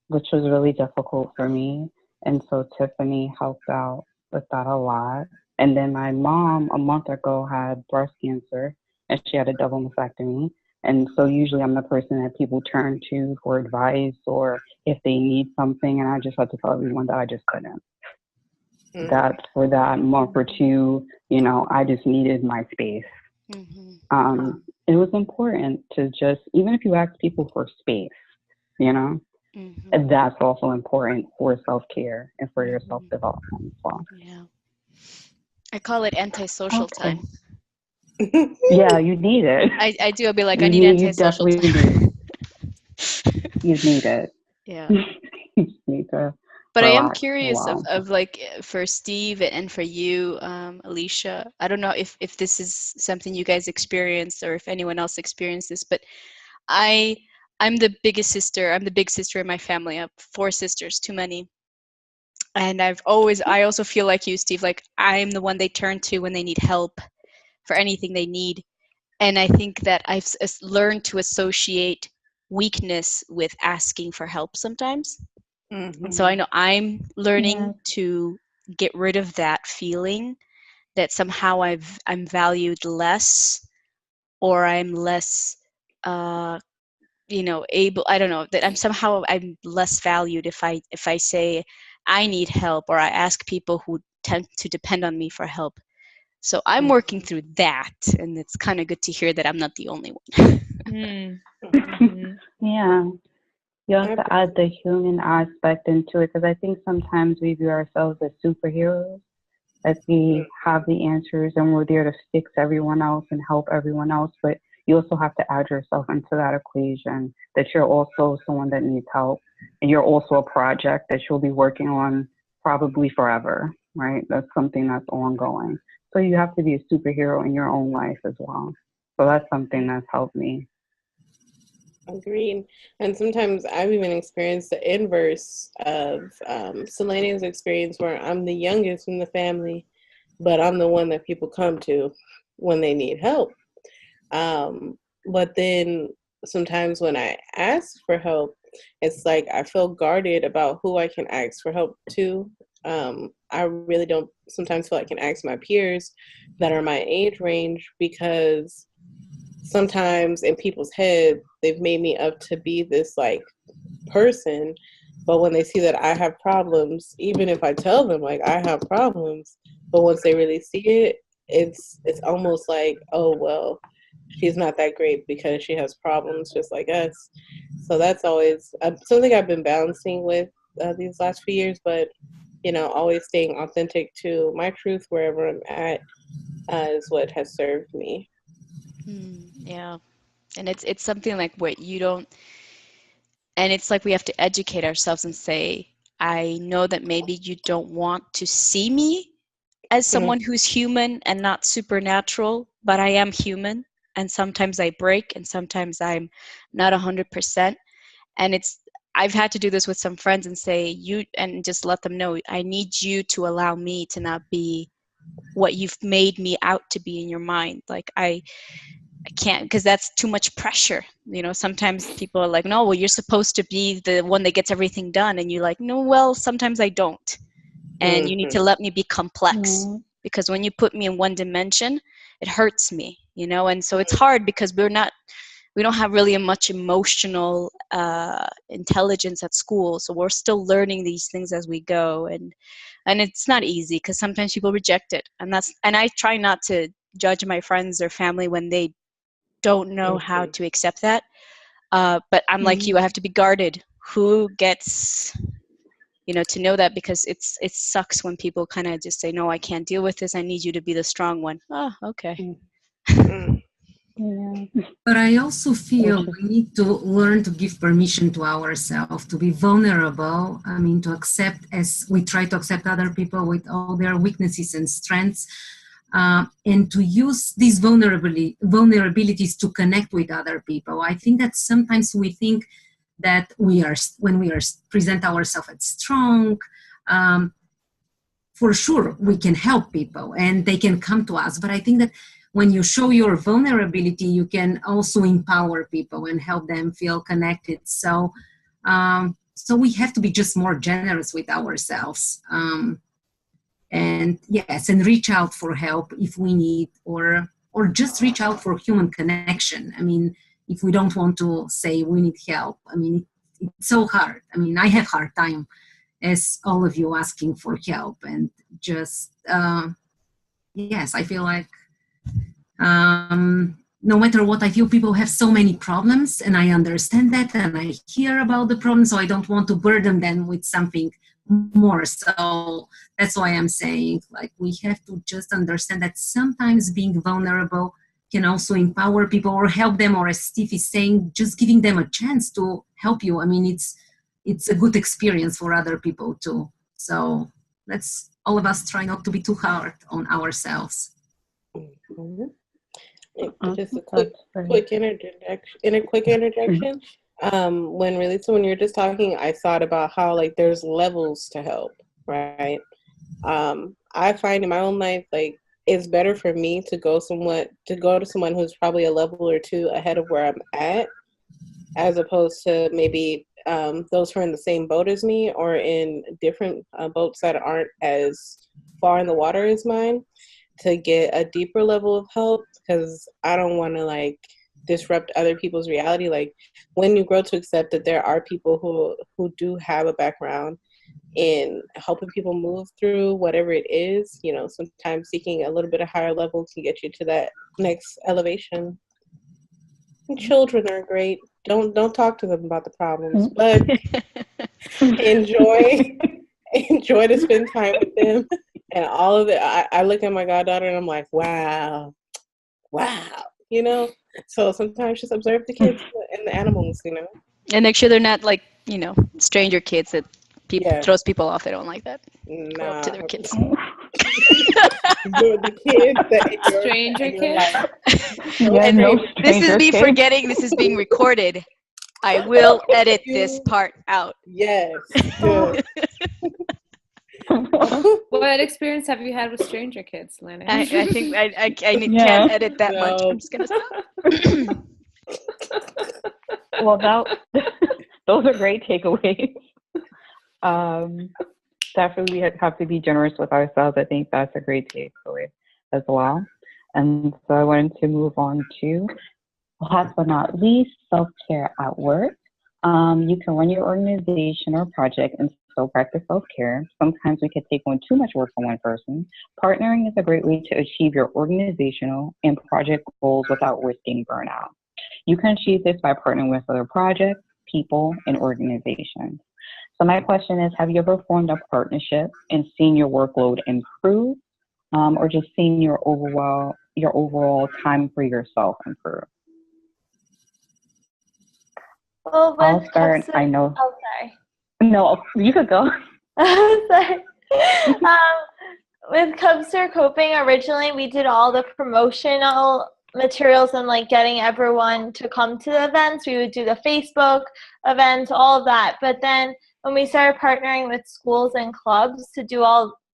which was really difficult for me. And so Tiffany helped out with that a lot. And then my mom, a month ago, had breast cancer, and she had a double mastectomy. And so usually I'm the person that people turn to for advice or if they need something. And I just had to tell everyone that I just couldn't. That for that month or two, I just needed my space. Mm-hmm. It was important to just, even if you ask people for space, Mm-hmm. that's also important for self-care and for your self-development as well. Yeah. I call it antisocial Okay. time. Yeah, you need it. I do. I'll be like, I You need antisocial definitely time. You need it. Yeah. You need to But I am relax a curious while. of like for Steve and for you, Alicia. I don't know if this is something you guys experienced or if anyone else experienced this, but I'm the biggest sister. I'm the big sister in my family. I have 4 sisters, too many. And I also feel like you, Steve, like I'm the one they turn to when they need help for anything they need. And I think that I've learned to associate weakness with asking for help sometimes. And so I know I'm learning to get rid of that feeling that somehow I'm valued less, or I'm less able, I don't know, that I'm less valued if I say I need help, or I ask people who tend to depend on me for help. So I'm working through that, and it's kind of good to hear that I'm not the only one. Yeah. You have to add the human aspect into it, because I think sometimes we view ourselves as superheroes, as we have the answers and we're there to fix everyone else and help everyone else. But you also have to add yourself into that equation, that you're also someone that needs help, and you're also a project that you'll be working on probably forever, right? That's something that's ongoing. So you have to be a superhero in your own life as well. So that's something that's helped me. Agreed. And sometimes I've even experienced the inverse of Selenia's experience, where I'm the youngest in the family, but I'm the one that people come to when they need help. But then sometimes when I ask for help, it's like I feel guarded about who I can ask for help to. I really don't sometimes feel I can ask my peers that are my age range, because sometimes in people's head, they've made me up to be this like person But when they see that I have problems, even if I tell them like I have problems, but once they really see it, it's almost like, oh well, she's not that great because she has problems just like us. So that's always something I've been balancing with these last few years. But always staying authentic to my truth wherever I'm at is what has served me. Yeah, and it's something like what you don't. And it's like we have to educate ourselves and say, I know that maybe you don't want to see me as someone who's human and not supernatural, but I am human. And sometimes I break and sometimes I'm not 100%. And I've had to do this with some friends and say, and just let them know, I need you to allow me to not be what you've made me out to be in your mind. Like I can't, because that's too much pressure. Sometimes people are like, no, well, you're supposed to be the one that gets everything done. And you're like, no, well, sometimes I don't. And you need to let me be complex, because when you put me in one dimension, it hurts me, and so it's hard because we don't have really much emotional intelligence at school. So we're still learning these things as we go. And it's not easy because sometimes people reject it. And I try not to judge my friends or family when they don't know how to accept that. But I'm like you, I have to be guarded. Who gets, to know that, because it sucks when people kind of just say, no, I can't deal with this. I need you to be the strong one. Oh, okay. Yeah. But I also feel we need to learn to give permission to ourselves, to be vulnerable. I mean, to accept, as we try to accept other people with all their weaknesses and strengths, and to use these vulnerabilities to connect with other people. I think that sometimes we think that when we present ourselves as strong, for sure we can help people and they can come to us. But I think that when you show your vulnerability, you can also empower people and help them feel connected. So we have to be just more generous with ourselves. And yes, and reach out for help if we need, or just reach out for human connection. I mean, if we don't want to say we need help, I mean, it's so hard. I mean, I have hard time, as all of you, asking for help. And just, yes, I feel like no matter what, I feel people have so many problems, and I understand that, and I hear about the problems, so I don't want to burden them with something more. So that's why I'm saying, like, we have to just understand that sometimes being vulnerable can also empower people or help them, or as Steve is saying, just giving them a chance to help you. I mean, it's a good experience for other people too. So let's all of us try not to be too hard on ourselves. Just a quick interjection. When you're just talking, I thought about how like there's levels to help, right? I find in my own life, like, it's better for me to go to someone who's probably a level or two ahead of where I'm at, as opposed to maybe those who are in the same boat as me or in different boats that aren't as far in the water as mine, to get a deeper level of help, because I don't want to like disrupt other people's reality. Like, when you grow to accept that there are people who do have a background in helping people move through whatever it is, sometimes seeking a little bit of higher level can get you to that next elevation. And children are great. Don't talk to them about the problems, but enjoy to spend time with them. And all of it, I look at my goddaughter and I'm like, wow. So sometimes just observe the kids and the animals, And make sure they're not like, stranger kids that throws people off. They don't like that. Go up to their kids. The kids that stranger kids. This is me forgetting. This is being recorded. I will edit this part out. Yes. Good. What experience have you had with stranger kids, Lenny? I think I can't edit that much. I'm just gonna stop. Well, those are great takeaways. Definitely, we have to be generous with ourselves. I think that's a great takeaway as well. And so I wanted to move on to, last but not least, self-care at work. You can run your organization or project and still practice self-care. Sometimes we can take on too much work for one person. Partnering is a great way to achieve your organizational and project goals without risking burnout. You can achieve this by partnering with other projects, people, and organizations. So my question is, have you ever formed a partnership and seen your workload improve, or just seen your overall time for yourself improve? Well, I'll start. I know. Oh, sorry. No, you could go. Sorry. With Cubster Coping, originally we did all the promotional materials and like getting everyone to come to the events. We would do the Facebook events, all of that. But then when we started partnering with schools and clubs to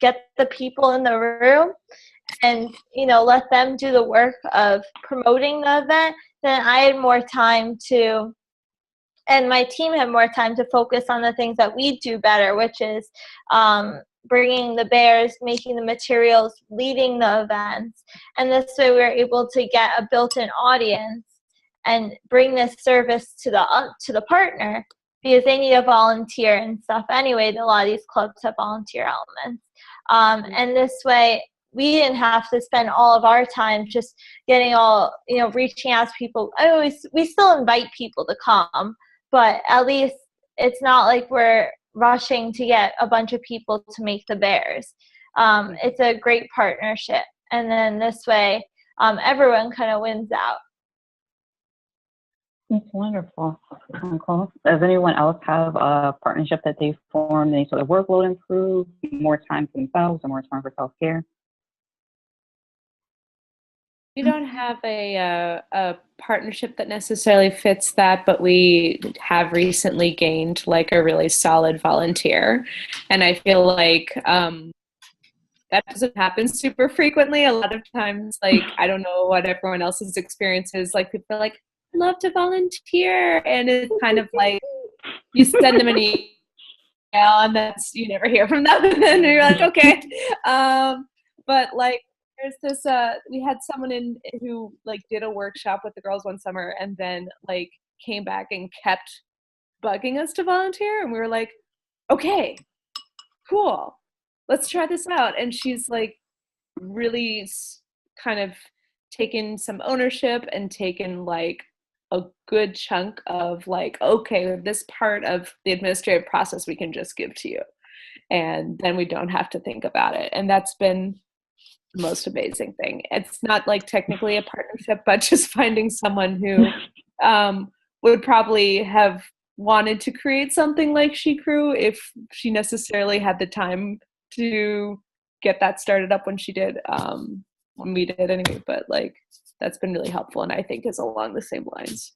get the people in the room and, let them do the work of promoting the event, then I had more time and my team had more time to focus on the things that we do better, which is bringing the bears, making the materials, leading the events. And this way we were able to get a built-in audience and bring this service to the partner, because they need a volunteer and stuff anyway. A lot of these clubs have volunteer elements. And this way we didn't have to spend all of our time just getting reaching out to people. We still invite people to come, but at least it's not like we're rushing to get a bunch of people to make the bears. It's a great partnership. And then this way, everyone kind of wins out. That's wonderful. Cool. Does anyone else have a partnership that they formed? Any sort of workload improve, more time for themselves, or more time for self-care? We don't have a partnership that necessarily fits that, but we have recently gained like a really solid volunteer. And I feel like that doesn't happen super frequently. A lot of times, like, I don't know what everyone else's experience is. Like, people are like, I love to volunteer. And it's kind of like, you send them an email and you never hear from them. And then you're like, okay. But like, there's this, we had someone who like did a workshop with the girls one summer and then like came back and kept bugging us to volunteer. And we were like, okay, cool, let's try this out. And she's like really kind of taken some ownership and taken like a good chunk of like, okay, this part of the administrative process we can just give to you. And then we don't have to think about it. And that's been the most amazing thing. It's not like technically a partnership, but just finding someone who would probably have wanted to create something like She Crew if she necessarily had the time to get that started up when she did, when we did anyway. But like, that's been really helpful, and I think is along the same lines.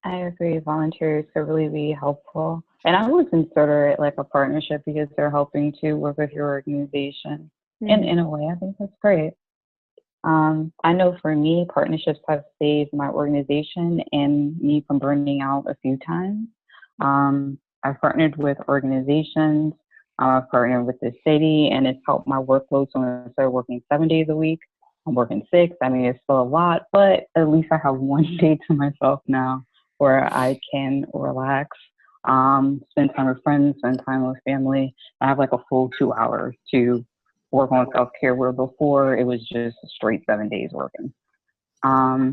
I agree. Volunteers could really be helpful. And I would consider it like a partnership because they're helping to work with your organization. And in a way, I think that's great. I know for me, partnerships have saved my organization and me from burning out a few times. I've partnered with organizations, I've partnered with the city, and it's helped my workload. So instead of working 7 days a week, I'm working 6. I mean, it's still a lot, but at least I have one day to myself now where I can relax, spend time with friends, spend time with family. I have like a full 2 hours to work on self-care, where before it was just straight 7 days working. So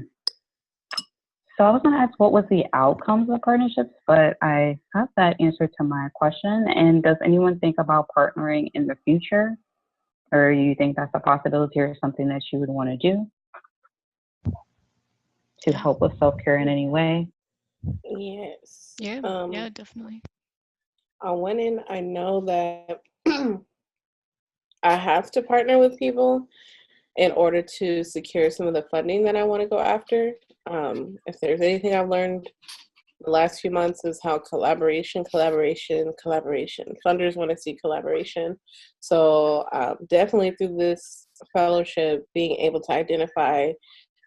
I was going to ask what was the outcomes of partnerships, but I got that answer to my question. And does anyone think about partnering in the future? Or do you think that's a possibility or something that you would want to do to help with self-care in any way? Yes. Yeah, definitely. On one end, I know that I have to partner with people in order to secure some of the funding that I want to go after. If there's anything I've learned the last few months is how collaboration. Funders want to see collaboration. So definitely through this fellowship, being able to identify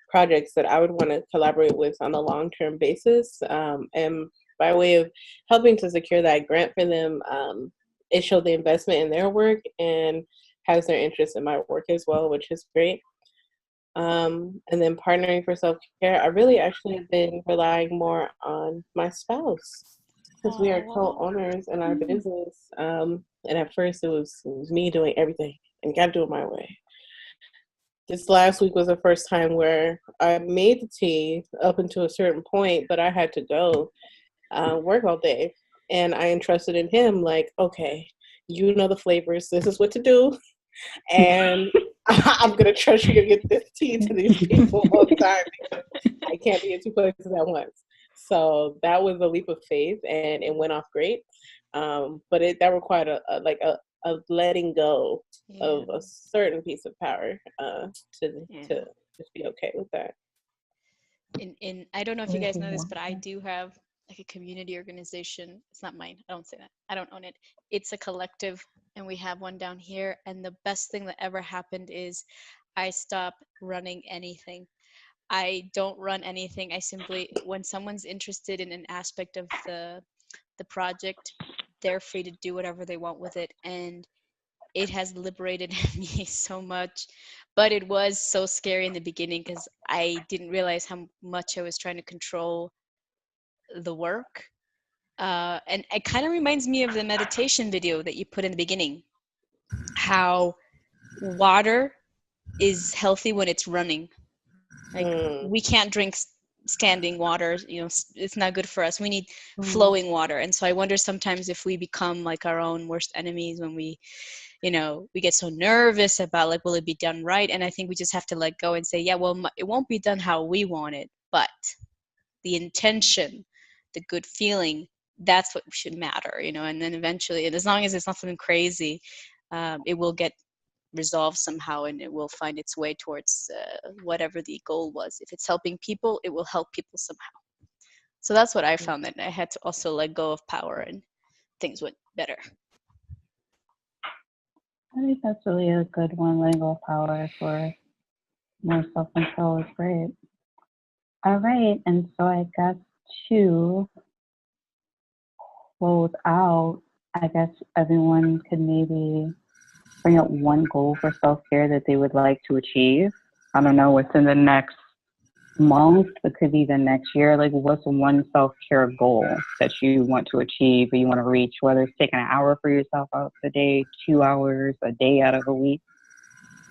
projects that I would want to collaborate with on a long-term basis, and by way of helping to secure that grant for them, it showed the investment in their work and has their interest in my work as well, which is great. And then partnering for self-care, I really actually have been relying more on my spouse because we are co-owners in our business. And at first it was me doing everything and got to do it my way. This last week was the first time where I made the tea up until a certain point, but I had to go work all day. And I entrusted in him, like, okay, you know the flavors. This is what to do. And I'm going to trust you to get this tea to these people all the time because I can't be in two places at once. So that was a leap of faith, and it went off great. But that required a letting go of a certain piece of power to just be okay with that. In I don't know if you guys know this, but I do have like a community organization. It's not mine. I don't say that. I don't own it. It's a collective, and we have one down here. And the best thing that ever happened is I stopped running anything. I don't run anything. I simply, when someone's interested in an aspect of the project, they're free to do whatever they want with it. And it has liberated me so much. But it was so scary in the beginning because I didn't realize how much I was trying to control the work. And it kind of reminds me of the meditation video that you put in the beginning, how water is healthy when it's running. Like we can't drink standing water, you know, it's not good for us. We need flowing water. And so I wonder sometimes if we become like our own worst enemies when we, you know, we get so nervous about like, will it be done right? And I think we just have to let go and say, yeah, well, it won't be done how we want it, but the intention, the good feeling, that's what should matter, you know. And then eventually, and as long as it's not something crazy, it will get resolved somehow, and it will find its way towards whatever the goal was. If it's helping people, it will help people somehow. So that's what I found, that I had to also let go of power, and things went better. I think that's really a good one. Letting go of power for more self-control is great. All right, and so I guess to close out, I guess everyone could maybe bring up one goal for self-care that they would like to achieve. I don't know, within the next month, it could be the next year. Like, what's one self-care goal that you want to achieve or you want to reach, whether it's taking an hour for yourself out of the day, 2 hours, a day out of a week?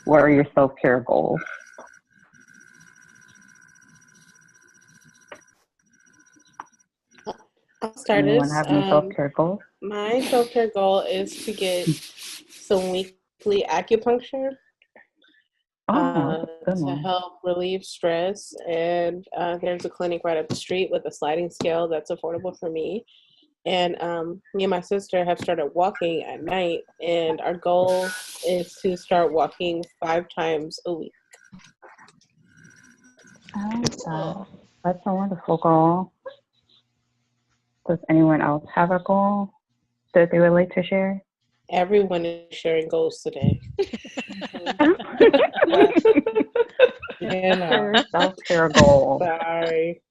What are your self-care goals? I'll start Anyone this. have any self-care goals? My self-care goal is to get some weekly acupuncture to help relieve stress. And there's a clinic right up the street with a sliding scale that's affordable for me. And me and my sister have started walking at night, and our goal is to start walking 5 times a week. That's a wonderful goal. Does anyone else have a goal that they would like to share? Everyone is sharing goals today. Self-care goal. Sorry.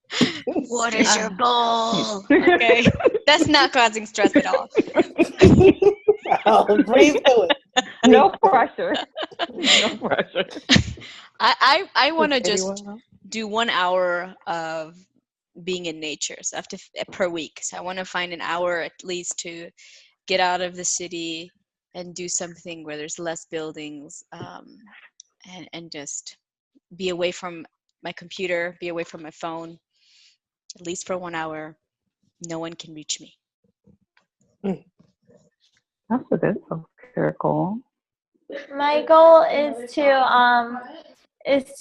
What is your goal? Okay, that's not causing stress at all. Oh, breathe through it. No pressure. No pressure. I want to just do 1 hour of being in nature, so per week. So I want to find an hour at least to get out of the city and do something where there's less buildings, and just be away from my computer, be away from my phone, at least for 1 hour. No one can reach me. That's a good self-care goal. My goal is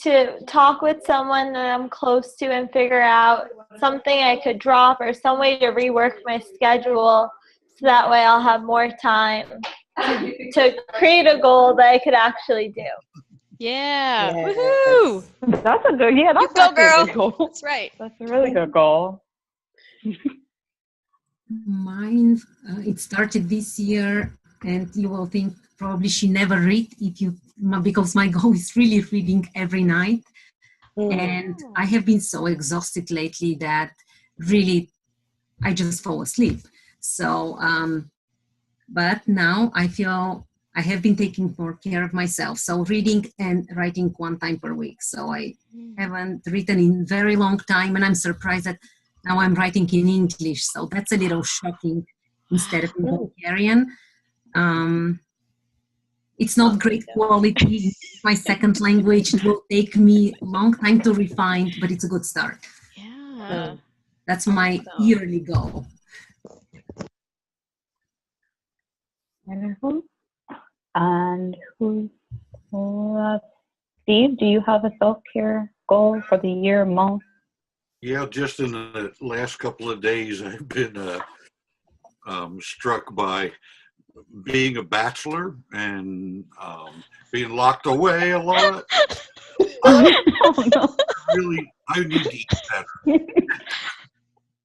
to talk with someone that I'm close to and figure out something I could drop or some way to rework my schedule, so that way I'll have more time to create a goal that I could actually do. Yeah. Yes. Woohoo! That's a good, yeah, that's Go, girl. a good goal. That's right. That's a really good goal. Mine, it started this year, and you will think probably she never read because my goal is really reading every night. And I have been so exhausted lately that really I just fall asleep. So, but now I feel I have been taking more care of myself. So reading and writing 1 time per week. So I haven't written in very long time, and I'm surprised that now I'm writing in English. So that's a little shocking instead of in Bulgarian. It's not great quality. It's my second language. It will take me a long time to refine, but it's a good start. Yeah. That's my yearly goal. Wonderful. And Steve, do you have a self-care goal for the year, month? Yeah, just in the last couple of days, I've been struck by being a bachelor and being locked away a lot. Oh, no. I need to eat better.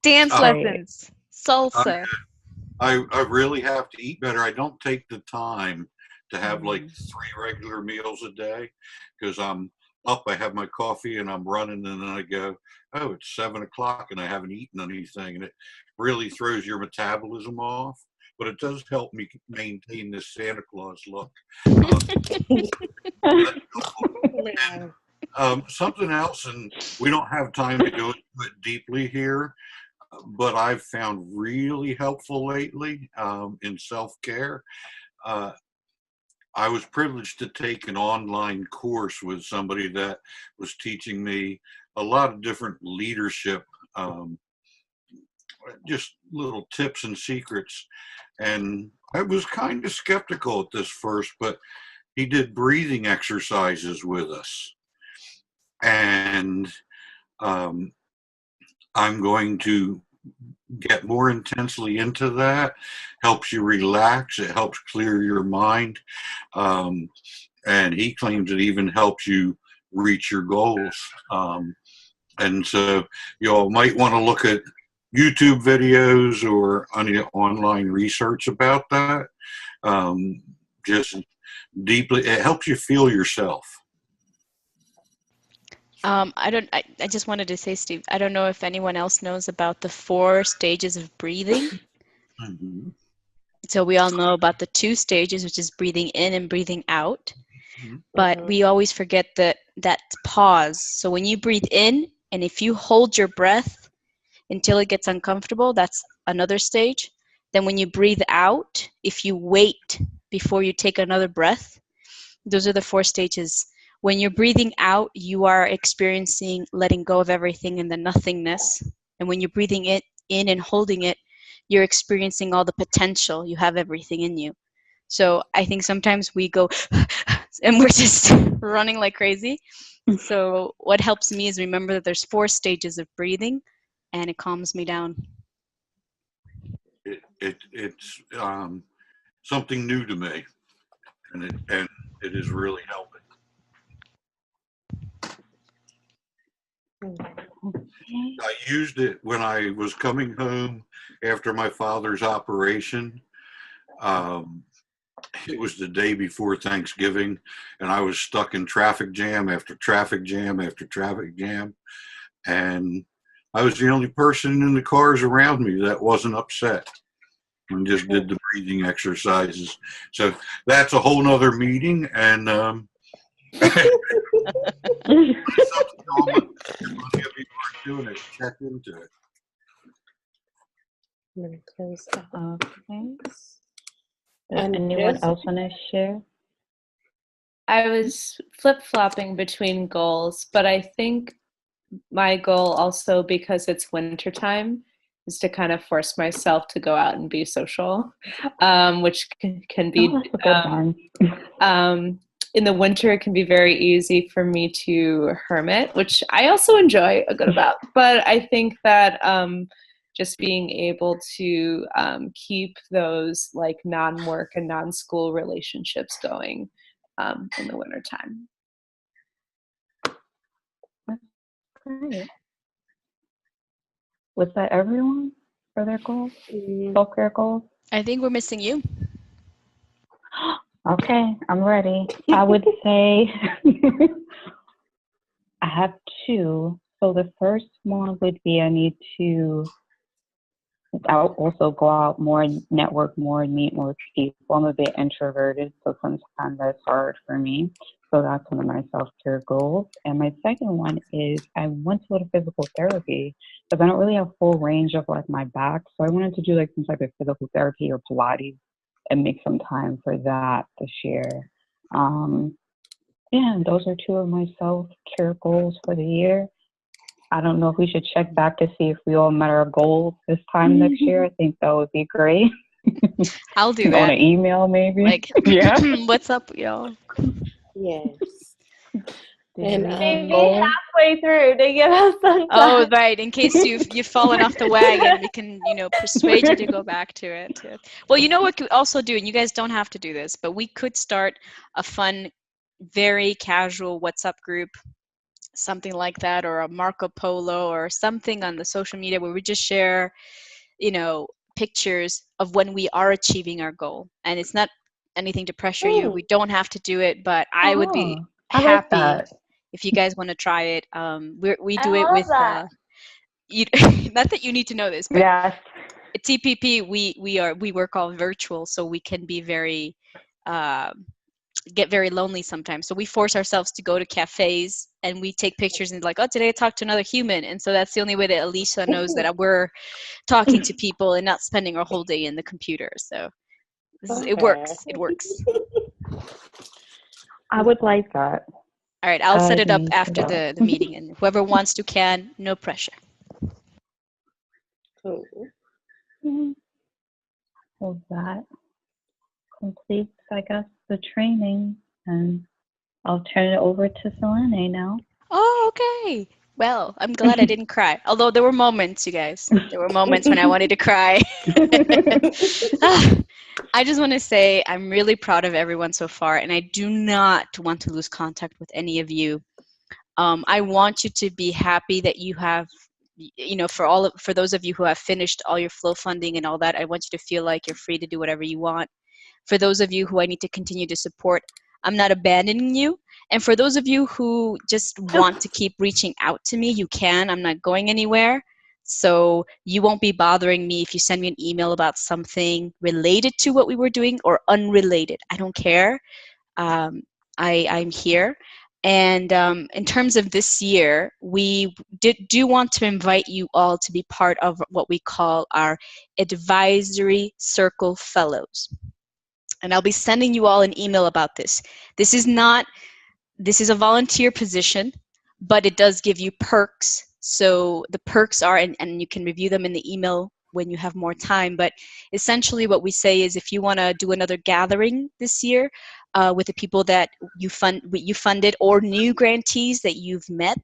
Dance lessons, salsa. I really have to eat better. I don't take the time to have like 3 regular meals a day because I'm up, I have my coffee and I'm running, and then I go, oh, it's 7 o'clock and I haven't eaten anything. And it really throws your metabolism off, but it does help me maintain this Santa Claus look. Something else, and we don't have time to go into it deeply here, but I've found really helpful lately in self-care. I was privileged to take an online course with somebody that was teaching me a lot of different leadership, just little tips and secrets. And I was kind of skeptical at this first, but he did breathing exercises with us. And I'm going to get more intensely into that. Helps you relax. It helps clear your mind. And he claims it even helps you reach your goals. And so you all might want to look at YouTube videos or any online research about that. Just deeply, it helps you feel yourself. I just wanted to say, Steve, I don't know if anyone else knows about the 4 stages of breathing. Mm-hmm. So we all know about the 2 stages, which is breathing in and breathing out. Mm-hmm. But we always forget that pause. So when you breathe in, and if you hold your breath until it gets uncomfortable, that's another stage. Then when you breathe out, if you wait before you take another breath, those are the 4 stages. When you're breathing out, you are experiencing letting go of everything in the nothingness. And when you're breathing it in and holding it, you're experiencing all the potential. You have everything in you. So I think sometimes we go and we're just running like crazy. So what helps me is remember that there's 4 stages of breathing, and it calms me down. It's something new to me, and it is really helping. I used it when I was coming home after my father's operation. It was the day before Thanksgiving, and I was stuck in traffic jam after traffic jam after traffic jam. And I was the only person in the cars around me that wasn't upset, and just did the breathing exercises. So that's a whole nother meeting, and doing it, check into it. Okay. Does anyone else want to share? I was flip-flopping between goals, but I think my goal also, because it's wintertime, is to kind of force myself to go out and be social, which can be in the winter. It can be very easy for me to hermit, which I also enjoy a good amount. But I think that just being able to keep those like non-work and non-school relationships going in the wintertime. Great. Was that everyone for their goals? Self-care goals? I think we're missing you. Okay, I'm ready. I would say I have 2. So the first one would be I need to I'll also go out more, network more, meet more people. I'm a bit introverted, so sometimes that's hard for me. So that's one of my self-care goals. And my second one is I want to go to physical therapy because I don't really have full range of like my back. So I wanted to do like some type of physical therapy or Pilates and make some time for that this year. And those are two of my self-care goals for the year. I don't know if we should check back to see if we all met our goals this time next year. I think that would be great. I'll do On that. an email, maybe. Like, yeah. what's up, y'all? Yes. And Maybe halfway through to give us some time. Oh, right. In case you've fallen off the wagon, we can, persuade you to go back to it. Well, you know what we could also do, and you guys don't have to do this, but we could start a fun, very casual WhatsApp group, something like that, or a Marco Polo or something on the social media where we just share, pictures of when we are achieving our goal. And it's not anything to pressure you. We don't have to do it, but I would be happy if you guys want to try it. We do it with not that you need to know this, but at TPP we work all virtual, so we can be very get very lonely sometimes. So we force ourselves to go to cafes and we take pictures and like, oh, today I talked to another human. And so that's the only way that Alicia knows that we're talking to people and not spending our whole day in the computer. So it works. It works. I would like that. All right, I'll set it up after the meeting, and whoever wants to can, no pressure. Cool. Well, that completes, I guess, the training, and I'll turn it over to Selene now. Oh, okay. Well, I'm glad I didn't cry. Although there were moments, you guys. There were moments when I wanted to cry. I just want to say I'm really proud of everyone so far, and I do not want to lose contact with any of you. I want you to be happy that you have, for those of you who have finished all your flow funding and all that, I want you to feel like you're free to do whatever you want. For those of you who I need to continue to support, I'm not abandoning you. And for those of you who just want to keep reaching out to me, you can. I'm not going anywhere. So you won't be bothering me if you send me an email about something related to what we were doing or unrelated. I don't care. I'm here. And in terms of this year, we do want to invite you all to be part of what we call our Advisory Circle Fellows. And I'll be sending you all an email about this. This is a volunteer position, but it does give you perks. So the perks are, and you can review them in the email when you have more time, but essentially what we say is if you want to do another gathering this year with the people that you funded or new grantees that you've met,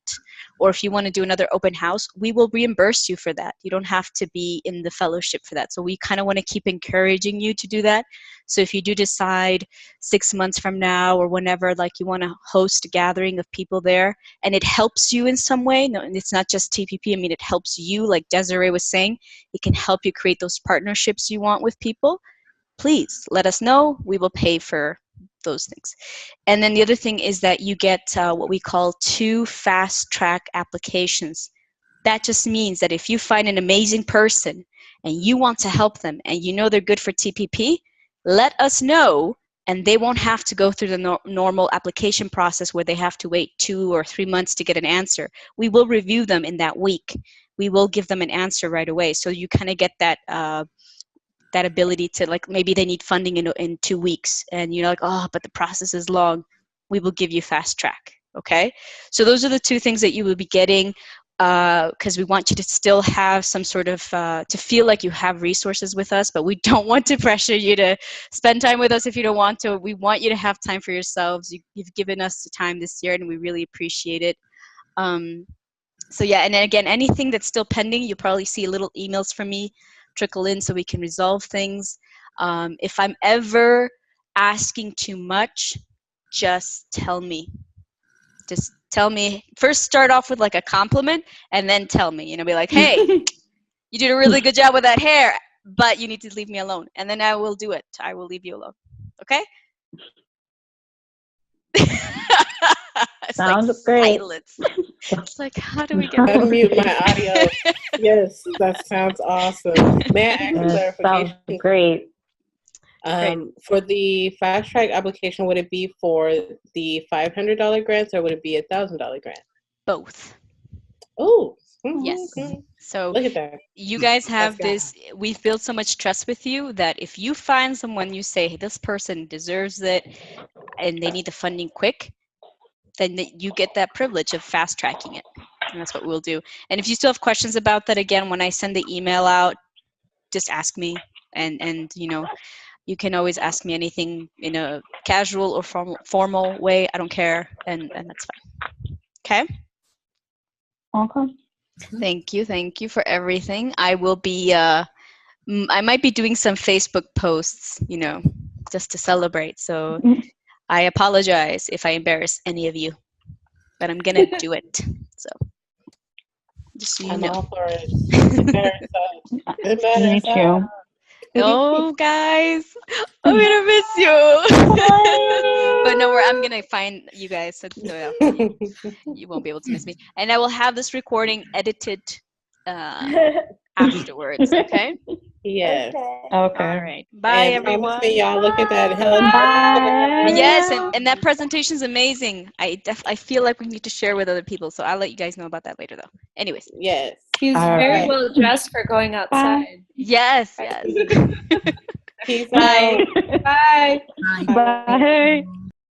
or if you want to do another open house, we will reimburse you for that. You don't have to be in the fellowship for that. So we kind of want to keep encouraging you to do that. So if you do decide 6 months from now or whenever, like you want to host a gathering of people there and it helps you in some way, no, and it's not just TPP, I mean, it helps you, like Desiree was saying, it can help you create those partnerships you want with people, please let us know. We will pay for those things. And then the other thing is that you get what we call 2 fast track applications. That just means that if you find an amazing person and you want to help them and you know they're good for TPP, let us know, and they won't have to go through the normal application process where they have to wait 2 or 3 months to get an answer. We will review them in that week. We will give them an answer right away. So you kind of get that that ability to, like, maybe they need funding in 2 weeks and you're like, oh, but the process is long. We will give you fast track. Okay. So those are the 2 things that you will be getting because we want you to still have some sort of, to feel like you have resources with us, but we don't want to pressure you to spend time with us if you don't want to. We want you to have time for yourselves. You've given us the time this year and we really appreciate it. So yeah, and then again, anything that's still pending, you'll probably see little emails from me trickle in so we can resolve things. If I'm ever asking too much, just tell me. Just tell me. First start off with like a compliment and then tell me, be like, hey, you did a really good job with that hair, but you need to leave me alone. And then I will do it. I will leave you alone. Okay? It's Sounds like great. silence. It's like, how do we get Unmute my audio. Yes, that sounds awesome. May I ask That sounds clarification? great. For the fast track application, would it be for the $500 grants or would it be $1,000 grant? both? Oh, Yes. So look at that. you guys have That's this, we've built so much trust with you that if you find someone you say, hey, this person deserves it and they need the funding quick, then you get that privilege of fast tracking it. And that's what we'll do. And if you still have questions about that, again, when I send the email out, just ask me. And you know, you can always ask me anything in a casual or formal way. I don't care. And that's fine. Okay? Okay. Thank you for everything. I will be I might be doing some Facebook posts, you know, just to celebrate. So I apologize if I embarrass any of you, but I'm gonna do it. So just so you I'm know. all for it. It Me matters. too. Oh, guys, I'm gonna miss you. But no, I'm gonna find you guys so you won't be able to miss me. And I will have this recording edited afterwards. Okay. Yes. Okay. Okay. All right. Bye, And everyone. promise me y'all look at that. Bye. Yes, and that presentation is amazing. I feel like we need to share with other people, so I'll let you guys know about that later, though. Anyways. Yes. He's All very right. well dressed for going outside. Yes. Peace Bye. out. Bye. Bye. Bye.